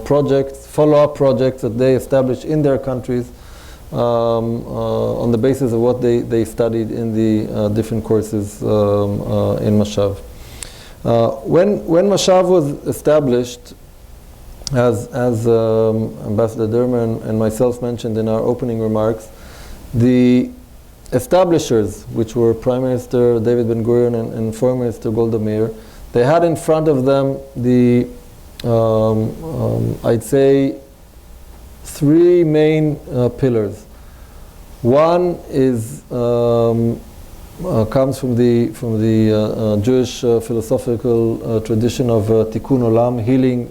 projects, follow-up projects that they establish in their countries on the basis of what they studied in the different courses in Mashav. When Mashav was established, as Ambassador Dermer and myself mentioned in our opening remarks, the establishers, which were Prime Minister David Ben-Gurion and Foreign Minister Golda Meir, they had in front of them the, I'd say, three main pillars. One is comes from the Jewish philosophical tradition of tikkun olam, healing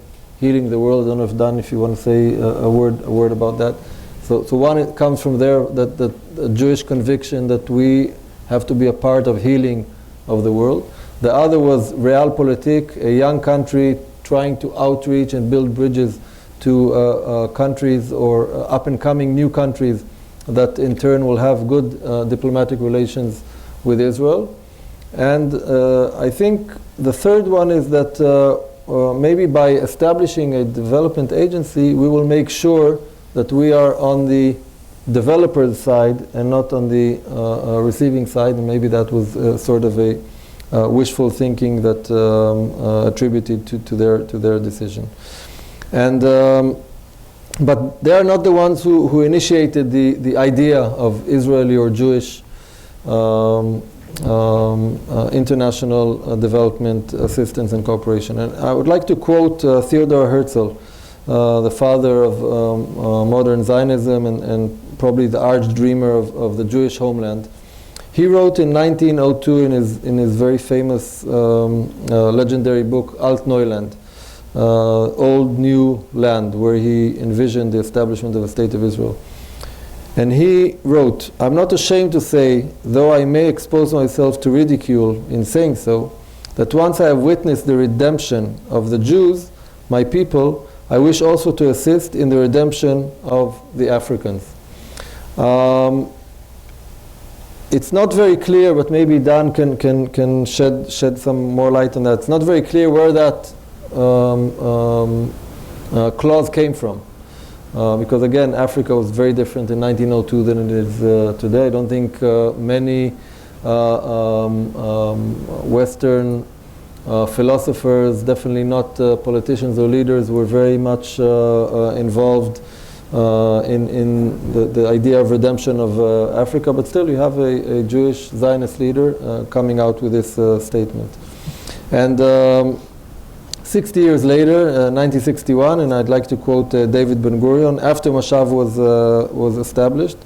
the world. I don't know if Dan, if you want to say a word about that. So one, it comes from there, that Jewish conviction that we have to be a part of healing of the world. The other was realpolitik, a young country trying to outreach and build bridges to countries or up-and-coming new countries that in turn will have good diplomatic relations with Israel. And I think the third one is that maybe by establishing a development agency, we will make sure that we are on the developer's side and not on the receiving side. And maybe that was sort of a wishful thinking that attributed to their decision. And but they are not the ones who initiated the idea of Israeli or Jewish international development assistance and cooperation. And I would like to quote Theodor Herzl, the father of modern Zionism and probably the arch dreamer of the Jewish homeland. He wrote in 1902 in his very famous legendary book Alt Neuland, Old New Land, where he envisioned the establishment of a state of Israel. And he wrote, "I'm not ashamed to say, though I may expose myself to ridicule in saying so, that once I have witnessed the redemption of the Jews, my people, I wish also to assist in the redemption of the Africans." It's not very clear, but maybe Dan can shed some more light on that. It's not very clear where that clause came from. Because again, Africa was very different in 1902 than it is today. I don't think many Western philosophers, definitely not politicians or leaders, were very much involved in the idea of redemption of Africa. But still, you have a Jewish Zionist leader coming out with this statement. And 60 years later, 1961, and I'd like to quote David Ben-Gurion, after Mashav was established,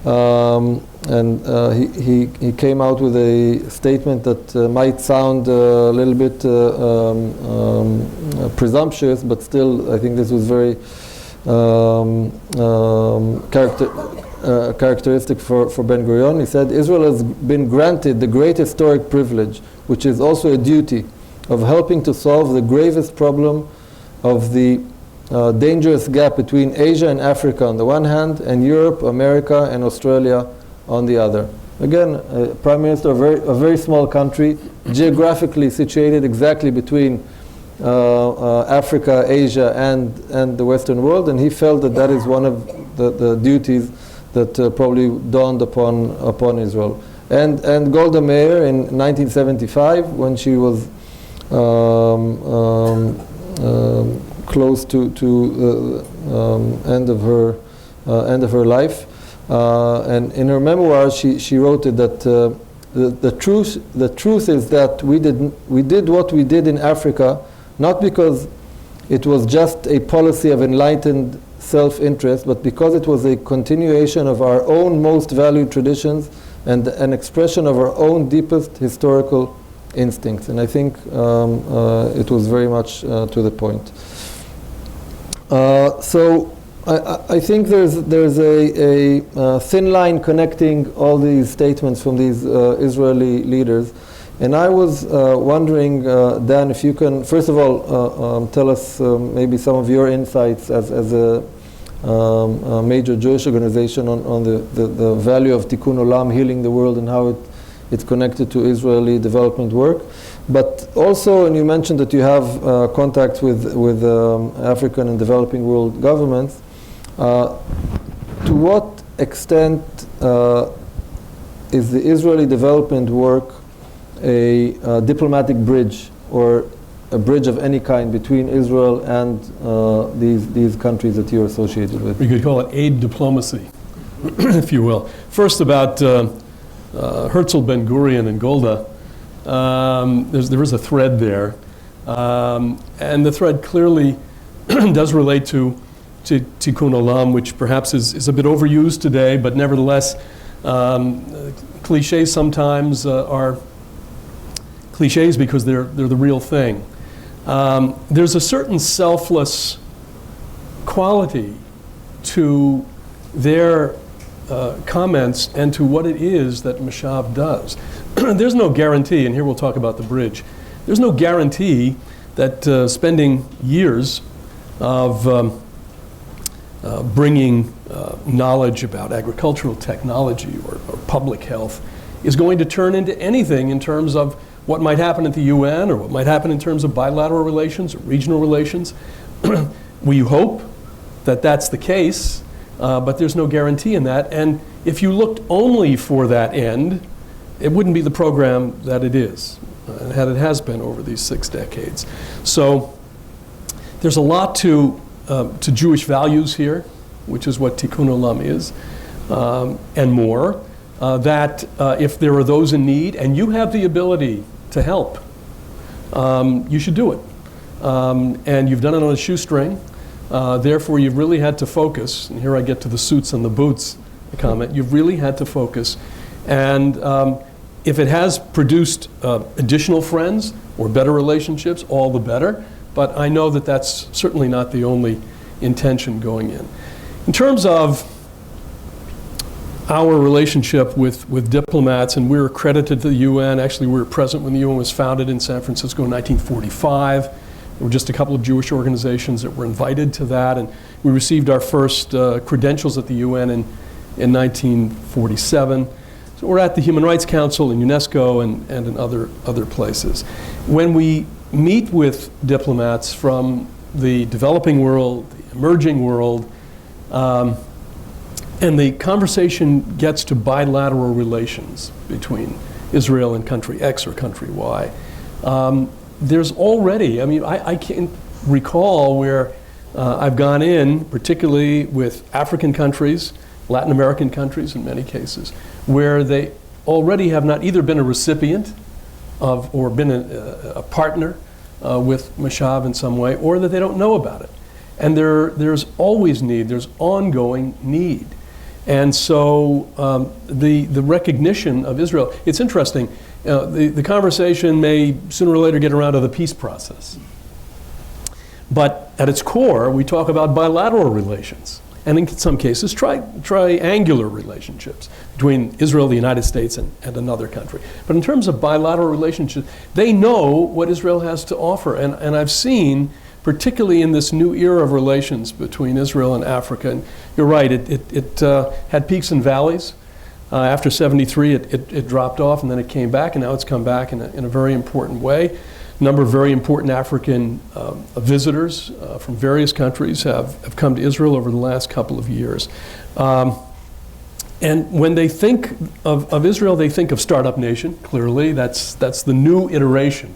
and he came out with a statement that might sound a little bit presumptuous, but still I think this was very characteristic for Ben-Gurion. He said, "Israel has been granted the great historic privilege, which is also a duty, of helping to solve the gravest problem of the dangerous gap between Asia and Africa on the one hand, and Europe, America, and Australia on the other." Again, Prime Minister of a very small country, geographically situated exactly between Africa, Asia, and the Western world, and he felt that that is one of the duties that probably dawned upon Israel. And Golda Meir in 1975, when she was close to end of her life, and in her memoirs she wrote it that the truth is that we did what we did in Africa not because it was just a policy of enlightened self-interest, but because it was a continuation of our own most valued traditions and an expression of our own deepest historical instincts. And I think it was very much to the point. So I think there's a thin line connecting all these statements from these Israeli leaders. And I was wondering, Dan, if you can, first of all, tell us maybe some of your insights as a major Jewish organization on the value of Tikkun Olam, healing the world, and how it's connected to Israeli development work. But also, and you mentioned that you have contacts with African and developing world governments. To what extent is the Israeli development work a diplomatic bridge, or a bridge of any kind between Israel and these countries that you're associated with? We could call it aid diplomacy, if you will. First, about Herzl, Ben-Gurion, and Golda. There is a thread there, and the thread clearly does relate to tikkun olam, which perhaps is a bit overused today, but nevertheless, cliches sometimes are cliches because they're the real thing. There's a certain selfless quality to their comments and to what it is that Mashav does. There's no guarantee, and here we'll talk about the bridge, there's no guarantee that spending years of bringing knowledge about agricultural technology or public health is going to turn into anything in terms of what might happen at the UN or what might happen in terms of bilateral relations or regional relations. We hope that that's the case, but there's no guarantee in that. And if you looked only for that end, it wouldn't be the program that it is, and it has been over these 6 decades. So there's a lot to Jewish values here, which is what Tikkun Olam is, and more, that if there are those in need and you have the ability to help, you should do it. And you've done it on a shoestring. Therefore, you've really had to focus, and here I get to the suits and the boots comment, you've really had to focus. And if it has produced additional friends or better relationships, all the better. But I know that that's certainly not the only intention going in. In terms of our relationship with diplomats, and we're accredited to the UN. Actually, we were present when the UN was founded in San Francisco in 1945. There were just a couple of Jewish organizations that were invited to that, and we received our first credentials at the UN in 1947. So we're at the Human Rights Council in UNESCO and in other places. When we meet with diplomats from the developing world, the emerging world, and the conversation gets to bilateral relations between Israel and country X or country Y, there's already, I can't recall where I've gone in, particularly with African countries, Latin American countries in many cases, where they already have not either been a recipient of or been a partner with Mashav in some way, or that they don't know about it. And there's always need, there's ongoing need. And so the recognition of Israel, it's interesting, the conversation may sooner or later get around to the peace process. But at its core, we talk about bilateral relations, and in some cases, triangular relationships between Israel, the United States, and another country. But in terms of bilateral relationships, they know what Israel has to offer. And I've seen, particularly in this new era of relations between Israel and Africa, and you're right, it had peaks and valleys. After 73, it dropped off, and then it came back, and now it's come back in a very important way. A number of very important African visitors from various countries have come to Israel over the last couple of years. And when they think of Israel, they think of startup nation, clearly. That's the new iteration.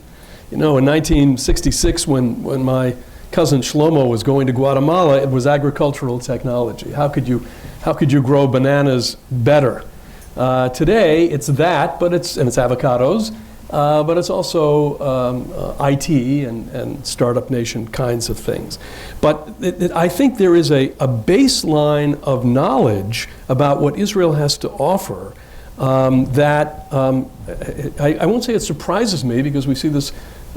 You know, in 1966, when my cousin Shlomo was going to Guatemala, it was agricultural technology. How could you grow bananas better? Today, it's that, but it's avocados, but it's also IT and startup nation kinds of things. But I think there is a baseline of knowledge about what Israel has to offer that I won't say it surprises me, because we see this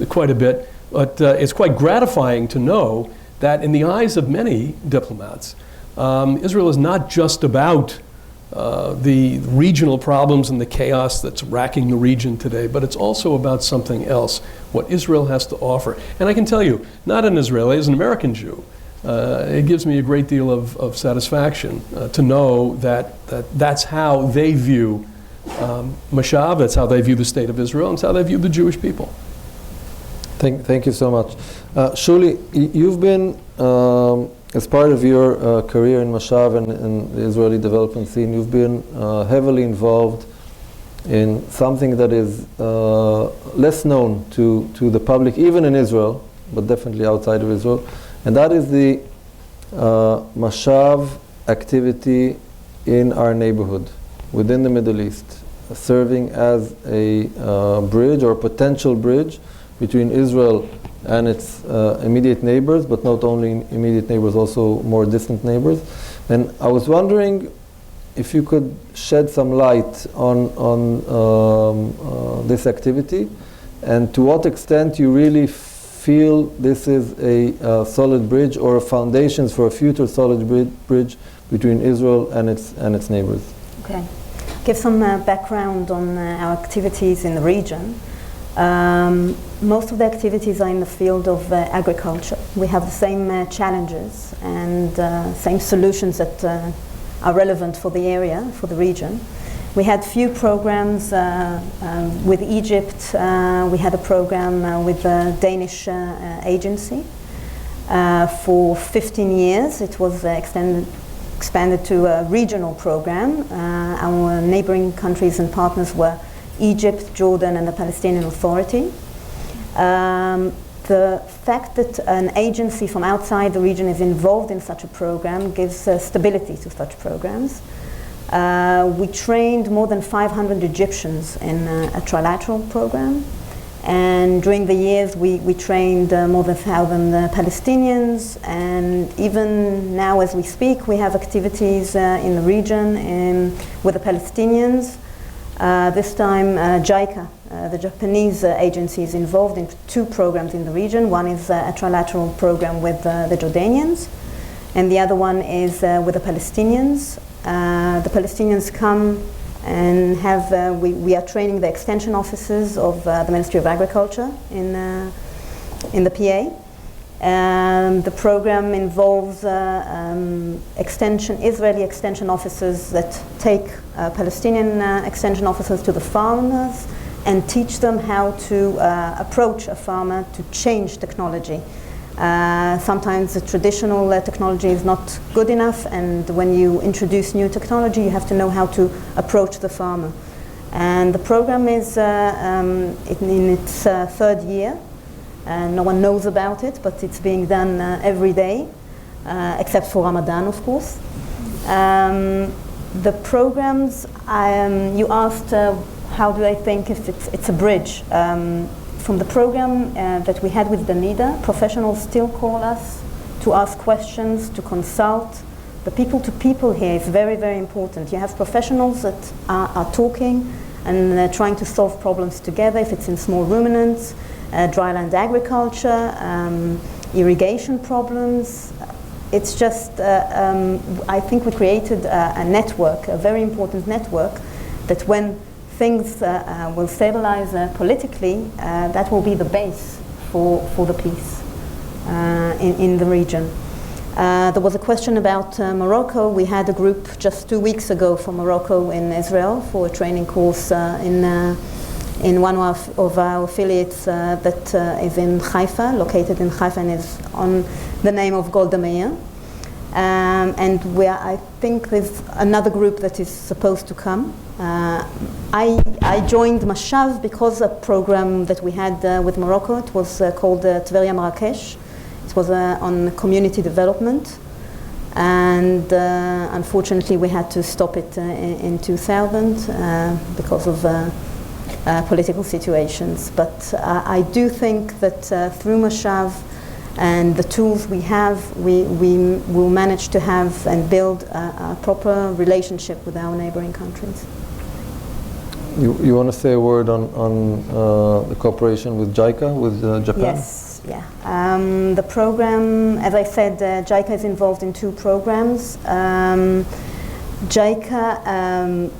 quite a bit, but it's quite gratifying to know that in the eyes of many diplomats, Israel is not just about the regional problems and the chaos that's racking the region today, but it's also about something else, what Israel has to offer. And I can tell you, not an Israeli, as an American Jew, it gives me a great deal of satisfaction to know that that's how they view Mashav, that's how they view the state of Israel, and it's how they view the Jewish people. Thank you so much. Shuli, you've been, as part of your career in Mashav and the Israeli development scene, you've been heavily involved in something that is less known to the public, even in Israel, but definitely outside of Israel, and that is the Mashav activity in our neighborhood, within the Middle East, serving as a bridge or potential bridge between Israel and its immediate neighbors, but not only immediate neighbors, also more distant neighbors. And I was wondering if you could shed some light on this activity, and to what extent you really feel this is a solid bridge or foundations for a future solid bridge between Israel and its neighbors. Okay. Give some background on our activities in the region. Most of the activities are in the field of agriculture. We have the same challenges and same solutions that are relevant for the area, for the region. We had few programs with Egypt. We had a program with the Danish agency. For 15 years, it was expanded to a regional program. Our neighboring countries and partners were Egypt, Jordan, and the Palestinian Authority. The fact that an agency from outside the region is involved in such a program gives stability to such programs. We trained more than 500 Egyptians in a Trilateral program. And during the years, we trained more than 1,000 Palestinians. And even now, as we speak, we have activities in the region with the Palestinians. This time, JICA, the Japanese agency, is involved in 2 programs in the region. One is a trilateral program with the Jordanians, and the other one is with the Palestinians. The Palestinians come and have, we are training the extension officers of the Ministry of Agriculture in the PA. The program involves Israeli extension officers that take Palestinian extension officers to the farmers and teach them how to approach a farmer to change technology. Sometimes the traditional technology is not good enough, and when you introduce new technology, you have to know how to approach the farmer. And the program is in its 3rd year. No one knows about it, but it's being done every day, except for Ramadan, of course. The programs, you asked how do I think if it's a bridge. From the program that we had with Danida, professionals still call us to ask questions, to consult. The people-to-people here is very, very important. You have professionals that are talking and trying to solve problems together, if it's in small ruminants, dryland agriculture, irrigation problems. It's just, I think we created a network, a very important network, that when things will stabilize politically, that will be the base for the peace in the region. There was a question about Morocco. We had a group just 2 weeks ago from Morocco in Israel for a training course in one of our affiliates that is in Haifa, located in Haifa, and is on the name of Golda Meir. And I think there's another group that is supposed to come. I joined Mashav because a program that we had with Morocco, it was called Tveria Marrakesh. It was on community development. And unfortunately, we had to stop it in 2000 because of political situations. But I do think that through Mashav and the tools we have, we will manage to have and build a proper relationship with our neighboring countries. You want to say a word on the cooperation with JICA, with Japan? Yes, yeah. The program, as I said, JICA is involved in 2 programs. JICA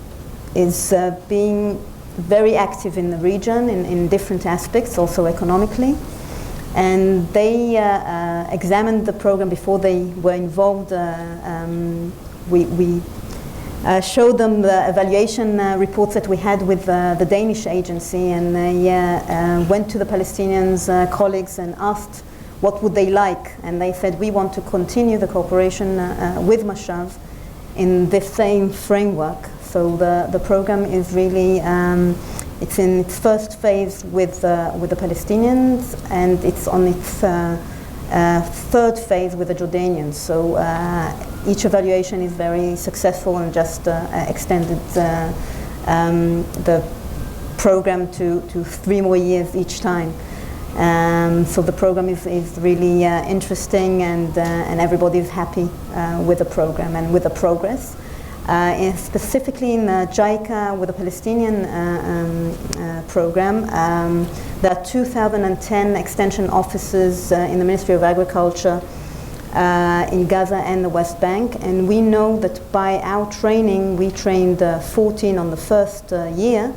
is being very active in the region in different aspects, also economically. And they examined the program before they were involved. We showed them the evaluation reports that we had with the Danish agency, and they went to the Palestinians' colleagues and asked what would they like. And they said, we want to continue the cooperation with Mashav in this same framework. So the program is really, it's in its first phase with the Palestinians, and it's on its 3rd phase with the Jordanians. So each evaluation is very successful and just extended the program to 3 more years each time. So the program is really interesting, and everybody is happy with the program and with the progress. Specifically in JICA with the Palestinian program, there are 2010 extension officers in the Ministry of Agriculture in Gaza and the West Bank, and we know that by our training, we trained 14 on the first year,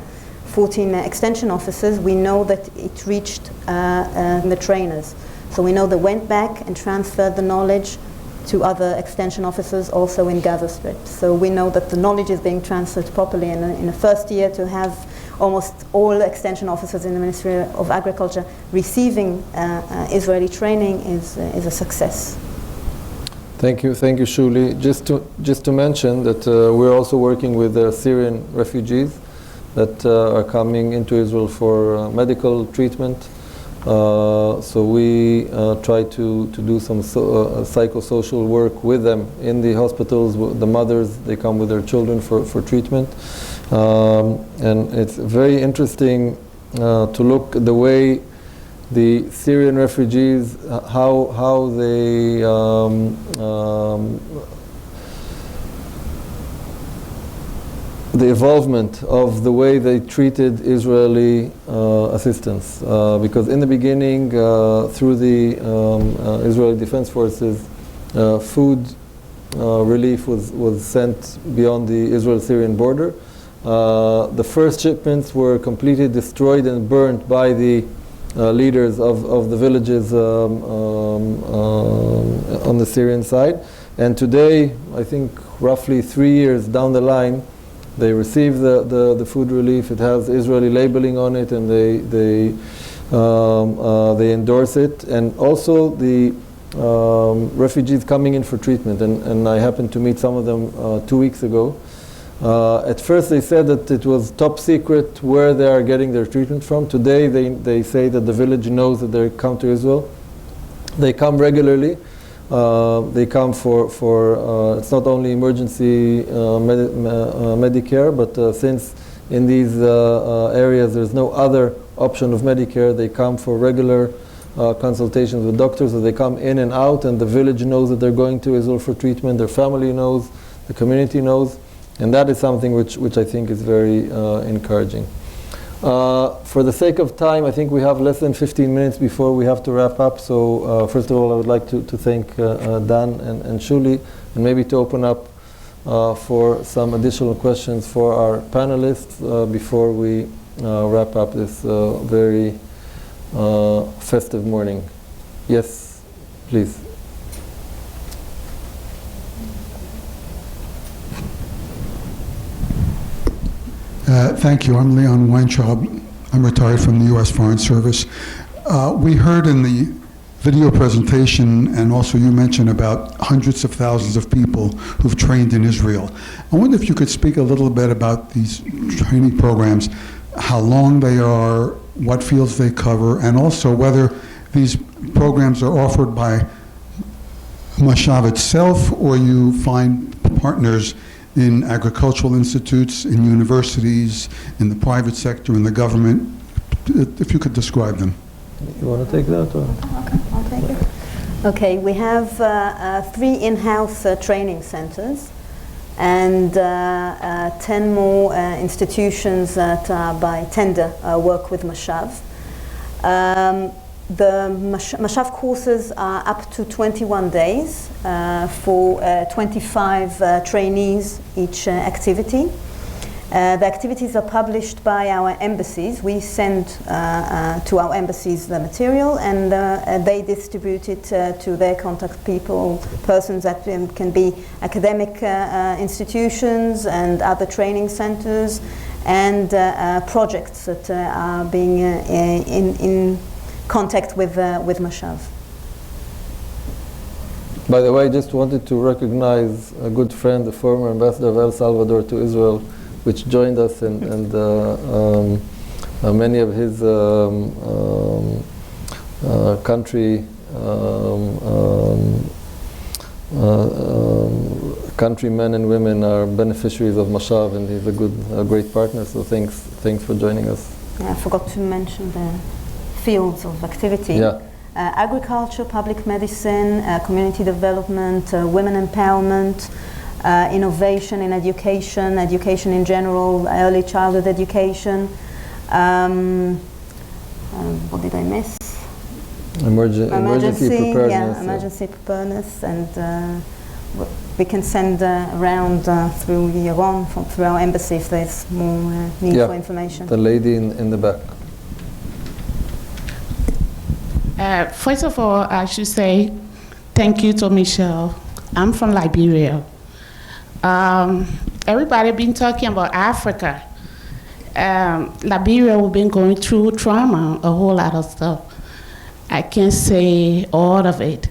14 extension officers. We know that it reached the trainers. So we know they went back and transferred the knowledge to other extension officers also in Gaza Strip. So we know that the knowledge is being transferred properly, and in the first year to have almost all extension officers in the Ministry of Agriculture receiving Israeli training is a success. Thank you, Shuli. Just to mention that we're also working with Syrian refugees that are coming into Israel for medical treatment. So we try to do some psychosocial work with them in the hospitals. The mothers, they come with their children for treatment. And it's very interesting to look at the way the Syrian refugees, how they the involvement of the way they treated Israeli assistance. Because in the beginning, through the Israeli Defense Forces, food relief was sent beyond the Israel-Syrian border. The first shipments were completely destroyed and burnt by the leaders of the villages on the Syrian side. And today, I think roughly 3 years down the line, they receive the food relief. It has Israeli labeling on it, and they endorse it. And also the refugees coming in for treatment. And I happened to meet some of them 2 weeks ago. At first they said that it was top secret where they are getting their treatment from. Today they say that the village knows that they come to Israel. They come regularly. They come for it's not only emergency Medicare, but since in these areas there's no other option of Medicare, they come for regular consultations with doctors. So they come in and out, and the village knows that they're going to Israel for treatment. Their family knows, the community knows, and that is something which I think is very encouraging. For the sake of time, I think we have less than 15 minutes before we have to wrap up. So first of all, I would like to thank Dan and Shuli, and maybe to open up for some additional questions for our panelists before we wrap up this very festive morning. Yes, please. Thank you. I'm Leon Weintraub. I'm retired from the U.S. Foreign Service. We heard in the video presentation, and also you mentioned about hundreds of thousands of people who've trained in Israel. I wonder if you could speak a little bit about these training programs, how long they are, what fields they cover, and also whether these programs are offered by Mashav itself, or you find partners in agricultural institutes, in universities, in the private sector, in the government. If you could describe them. You want to take that? Or? Okay, I'll take it. Okay, we have 3 in-house training centers and 10 more institutions that by tender work with Mashav. The Mashav courses are up to 21 days for 25 trainees each activity. The activities are published by our embassies. We send to our embassies the material, and they distribute it to their contact people, persons that can be academic institutions and other training centers, and projects that are being in contact with Mashav. By the way, I just wanted to recognize a good friend, the former ambassador of El Salvador to Israel, which joined us, and many of his countrymen and women are beneficiaries of Mashav, and he's a great partner. So thanks for joining us. I forgot to mention the fields of activity. Yeah. Agriculture, public medicine, community development, women empowerment, innovation in education, education in general, early childhood education. What did I miss? Emergency preparedness. Yeah, emergency preparedness, and we can send around through Iran, through our embassy, if there's more need for information. The lady in the back. First of all, I should say thank you to Michelle. I'm from Liberia. Everybody been talking about Africa. Liberia, we've been going through trauma, a whole lot of stuff. I can't say all of it.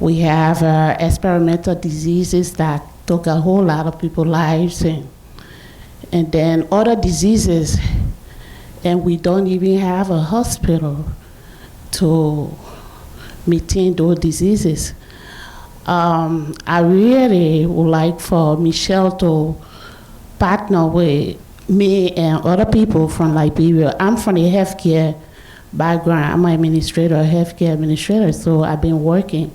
We have experimental diseases that took a whole lot of people's lives, and then other diseases, and we don't even have a hospital to maintain those diseases. I really would like for Michelle to partner with me and other people from Liberia. I'm from a healthcare background. I'm an administrator, a healthcare administrator, so I've been working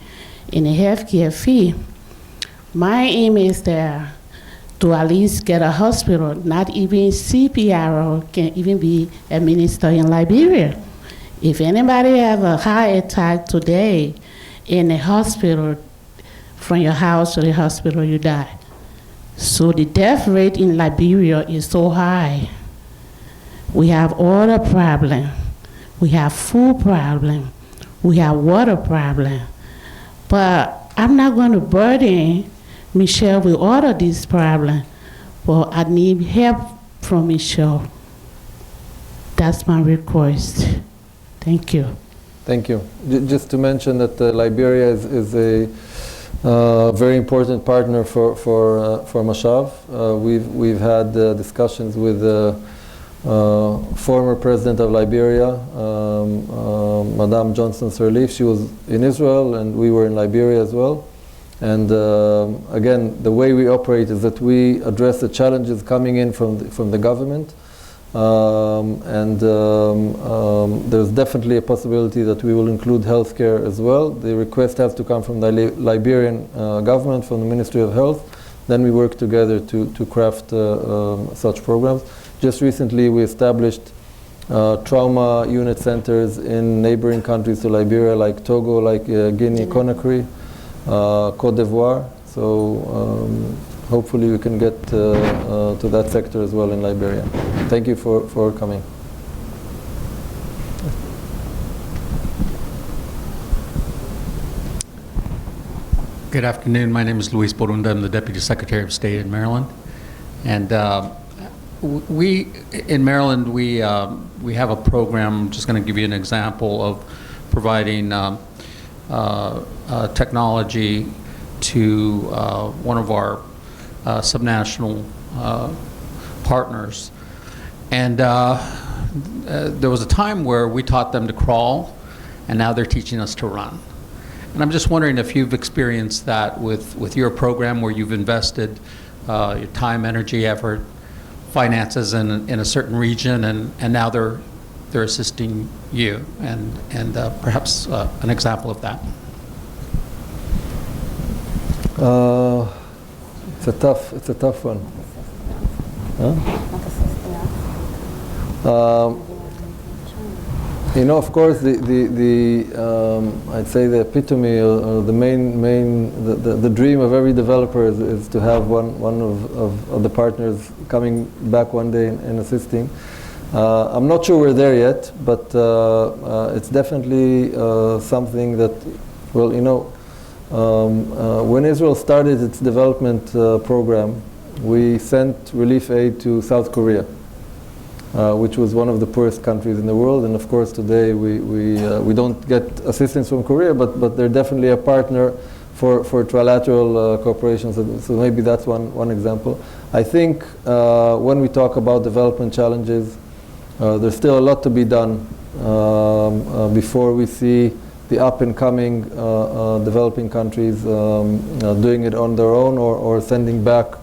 in a healthcare field. My aim is there to at least get a hospital. Not even CPR can even be administered in Liberia. If anybody have a heart attack today in a hospital, from your house to the hospital, you die. So the death rate in Liberia is so high. We have other problem. We have food problem. We have water problem. But I'm not going to burden Michelle with all of these problems. But I need help from Michelle. That's my request. Thank you. Thank you. Just to mention that Liberia is a very important partner for Mashav. We've had discussions with the former president of Liberia, Madame Johnson Sirleaf. She was in Israel, and we were in Liberia as well. And again, the way we operate is that we address the challenges coming in from the government. There's definitely a possibility that we will include healthcare as well. The request has to come from the Liberian government, from the Ministry of Health. Then we work together to craft such programs. Just recently we established trauma unit centers in neighboring countries to Liberia, like Togo, like Guinea, Conakry, Cote d'Ivoire. So hopefully we can get to that sector as well in Liberia. Thank you for coming. Good afternoon. My name is Luis Borunda. I'm the Deputy Secretary of State in Maryland. And we, in Maryland, we have a program. I'm just going to give you an example of providing technology to one of our subnational partners. And there was a time where we taught them to crawl, and now they're teaching us to run. And I'm just wondering if you've experienced that with your program, where you've invested your time, energy, effort, finances in a certain region, and now they're assisting you, and perhaps an example of that. It's a tough one. Huh? You know, of course, I'd say the epitome or the the dream of every developer is to have one of the partners coming back one day and assisting. I'm not sure we're there yet, but it's definitely something that, well, you know, when Israel started its development program, we sent relief aid to South Korea, which was one of the poorest countries in the world. And of course, today we don't get assistance from Korea, but they're definitely a partner for Trilateral cooperation. So maybe that's one example. I think when we talk about development challenges, there's still a lot to be done before we see the up-and-coming developing countries doing it on their own or sending back.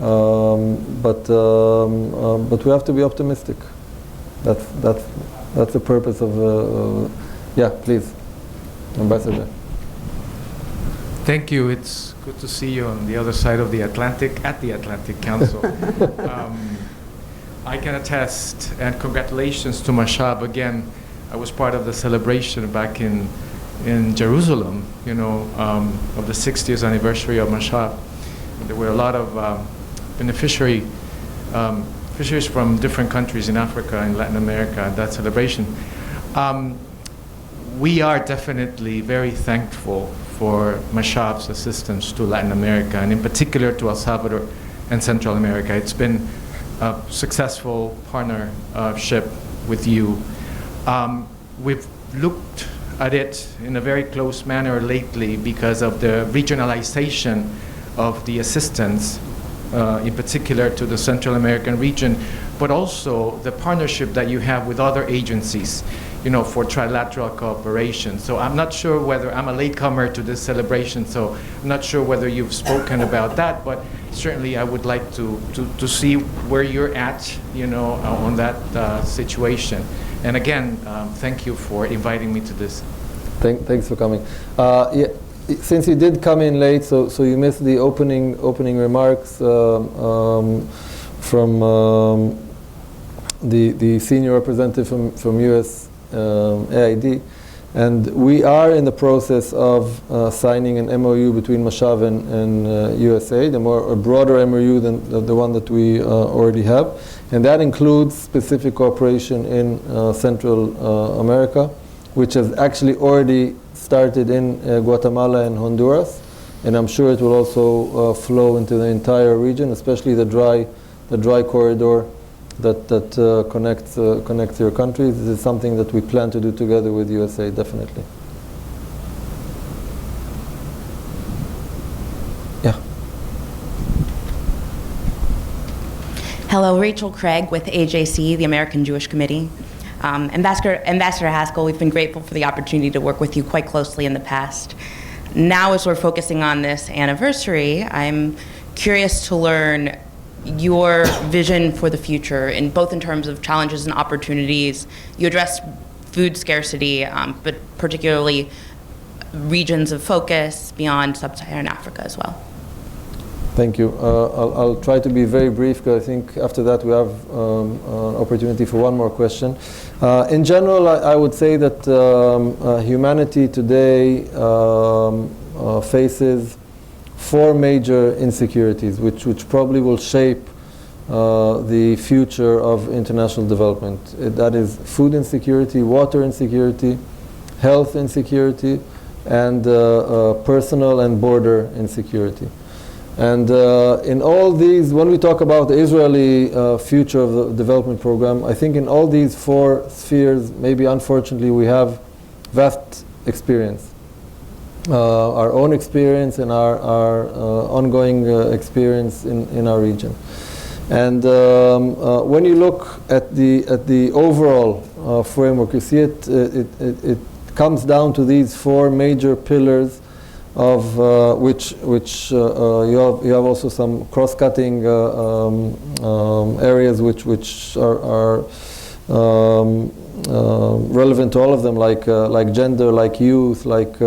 But we have to be optimistic. That's that's the purpose of. Yeah, please, Ambassador. Thank you. It's good to see you on the other side of the Atlantic at the Atlantic Council. I can attest, and congratulations to Mashav again. I was part of the celebration back in Jerusalem, of the 60th anniversary of Mashav. There were a lot of beneficiaries from different countries in Africa and Latin America at that celebration. We are definitely very thankful for Mashav's assistance to Latin America, and in particular to El Salvador and Central America. It's been a successful partnership with you. We've looked at it in a very close manner lately because of the regionalization of the assistance, in particular to the Central American region, but also the partnership that you have with other agencies, for trilateral cooperation. So I'm not sure whether, I'm a latecomer to this celebration, so I'm not sure whether you've spoken about that, but certainly I would like to see where you're at, on that situation. And again, thank you for inviting me to this. Thanks for coming. Yeah, since you did come in late, so you missed the opening remarks from the senior representative from USAID, and we are in the process of signing an MOU between Mashav and USAID, a broader MOU than the one that we already have, and that includes specific cooperation in Central America, which has actually already started in Guatemala and Honduras, and I'm sure it will also flow into the entire region, especially the dry corridor that connects your countries. This is something that we plan to do together with USA, definitely. Yeah. Hello, Rachel Craig with AJC, the American Jewish Committee. Ambassador Haskell, we've been grateful for the opportunity to work with you quite closely in the past. Now, as we're focusing on this anniversary, I'm curious to learn your vision for the future, both in terms of challenges and opportunities. You addressed food scarcity, but particularly regions of focus beyond sub-Saharan Africa as well. Thank you. I'll try to be very brief, because I think after that we have an opportunity for one more question. In general, I would say that humanity today faces 4 major insecurities, which probably will shape the future of international development. That is food insecurity, water insecurity, health insecurity, and personal and border insecurity. And in all these, when we talk about the Israeli future of the development program, I think in all these 4 spheres, maybe unfortunately we have vast experience. Our own experience and our ongoing experience in our region. And when you look at the overall framework, you see it comes down to these 4 major pillars of which you have also some cross-cutting areas which are relevant to all of them, like gender, like youth, like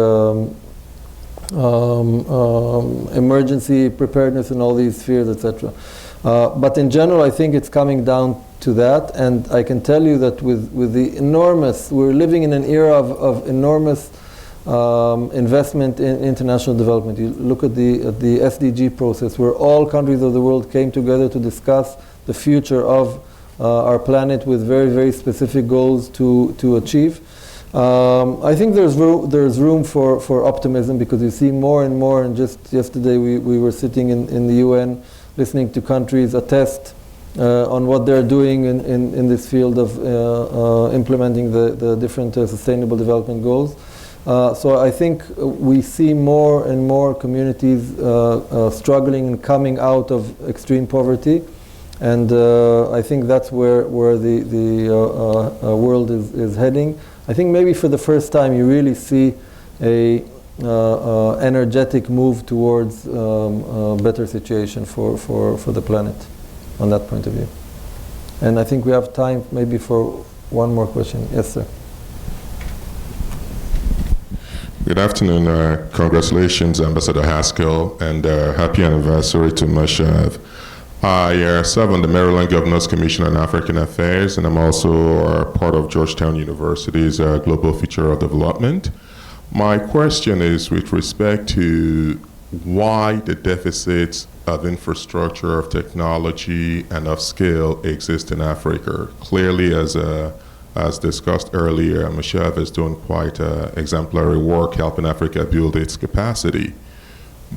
emergency preparedness in all these spheres, etc. But in general, I think it's coming down to that, and I can tell you that with the enormous, we're living in an era of enormous investment in international development. You look at the SDG process, where all countries of the world came together to discuss the future of our planet with very, very specific goals to achieve. I think there's room for optimism, because you see more and more, and just yesterday we were sitting in the UN listening to countries attest on what they're doing in this field of implementing the different sustainable development goals. So I think we see more and more communities struggling and coming out of extreme poverty, and I think that's where the world is heading. I think maybe for the first time you really see a energetic move towards a better situation for the planet on that point of view. And I think we have time maybe for one more question. Yes, sir. Good afternoon. Congratulations, Ambassador Haskell, and happy anniversary to Mashav. I serve on the Maryland Governor's Commission on African Affairs, and I'm also part of Georgetown University's Global Future of Development. My question is with respect to why the deficits of infrastructure, of technology, and of scale exist in Africa. Clearly, as discussed earlier, Mashav is doing quite exemplary work helping Africa build its capacity.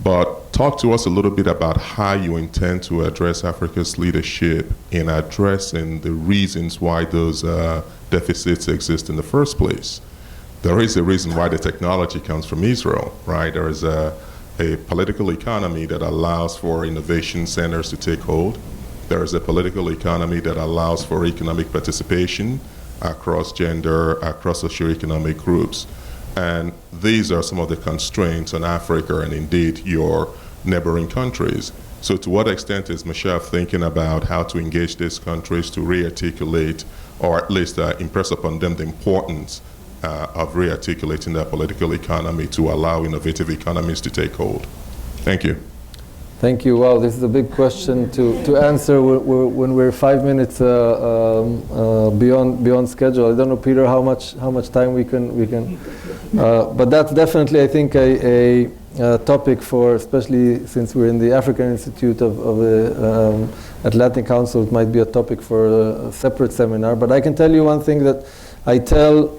But talk to us a little bit about how you intend to address Africa's leadership in addressing the reasons why those deficits exist in the first place. There is a reason why the technology comes from Israel, right? There is a political economy that allows for innovation centers to take hold. There is a political economy that allows for economic participation across gender, across socioeconomic groups. And these are some of the constraints on Africa and indeed your neighboring countries. So to what extent is Mashav thinking about how to engage these countries to re-articulate, or at least impress upon them the importance of re-articulating their political economy to allow innovative economies to take hold? Thank you. Thank you. Wow, this is a big question to answer when we're 5 minutes beyond schedule. I don't know, Peter, how much time we can. But that's definitely, I think, a topic for, especially since we're in the African Institute of the Atlantic Council. It might be a topic for a separate seminar. But I can tell you one thing that I tell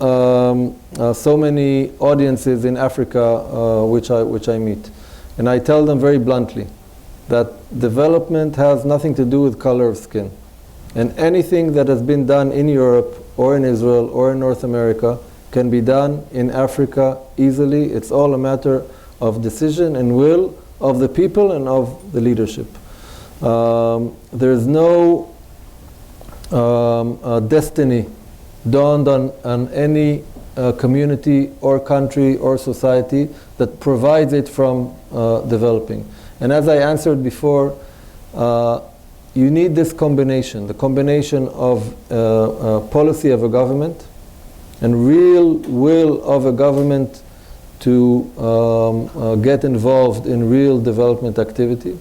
so many audiences in Africa which I meet, and I tell them very bluntly that development has nothing to do with color of skin. And anything that has been done in Europe or in Israel or in North America can be done in Africa easily. It's all a matter of decision and will of the people and of the leadership. There's no destiny dawned on any community or country or society that provides it from developing. And as I answered before, you need this combination, the combination of policy of a government and real will of a government to get involved in real development activity.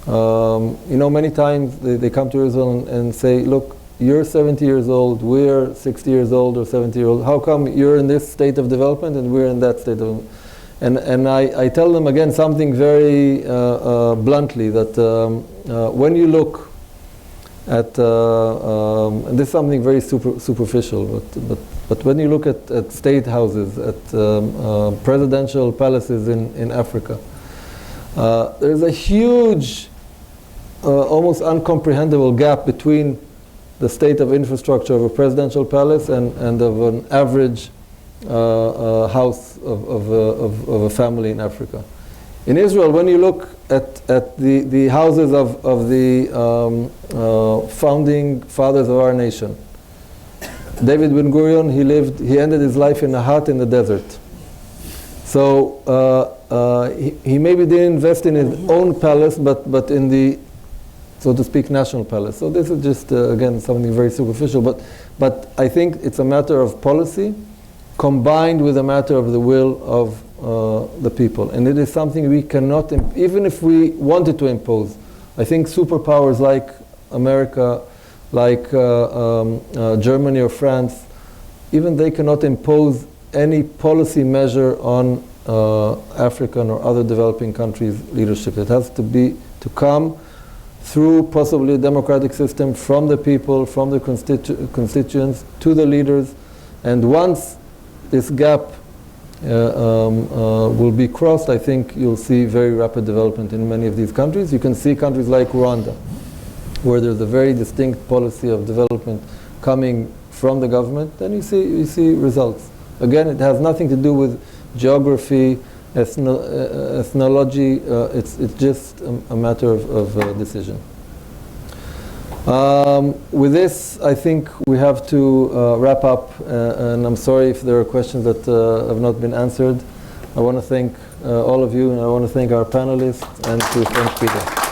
Many times they come to Israel and say, look, you're 70 years old, we're 60 years old or 70 years old. How come you're in this state of development and we're in that state of development? And I tell them again something very bluntly, that when you look at, and this is something very superficial, but when you look at state houses, at presidential palaces in Africa, there's a huge, almost uncomprehendable gap between the state of infrastructure of a presidential palace and of an average house of a family in Africa. In Israel, when you look at the houses of the founding fathers of our nation, David Ben-Gurion, he ended his life in a hut in the desert. So he maybe didn't invest in his own palace, but in the, so to speak, national palace. So this is just, again, something very superficial. But I think it's a matter of policy combined with a matter of the will of the people. And it is something we cannot, even if we wanted to impose. I think superpowers like America, like Germany or France, even they cannot impose any policy measure on African or other developing countries' leadership. It has to come through possibly a democratic system from the people, from the constituents to the leaders. And once this gap will be crossed, I think you'll see very rapid development in many of these countries. You can see countries like Rwanda, where there's a very distinct policy of development coming from the government, then you see results. Again, it has nothing to do with geography, ethnology. It's just a matter of decision. With this, I think we have to wrap up, and I'm sorry if there are questions that have not been answered. I want to thank all of you, and I want to thank our panelists, and to thank Peter.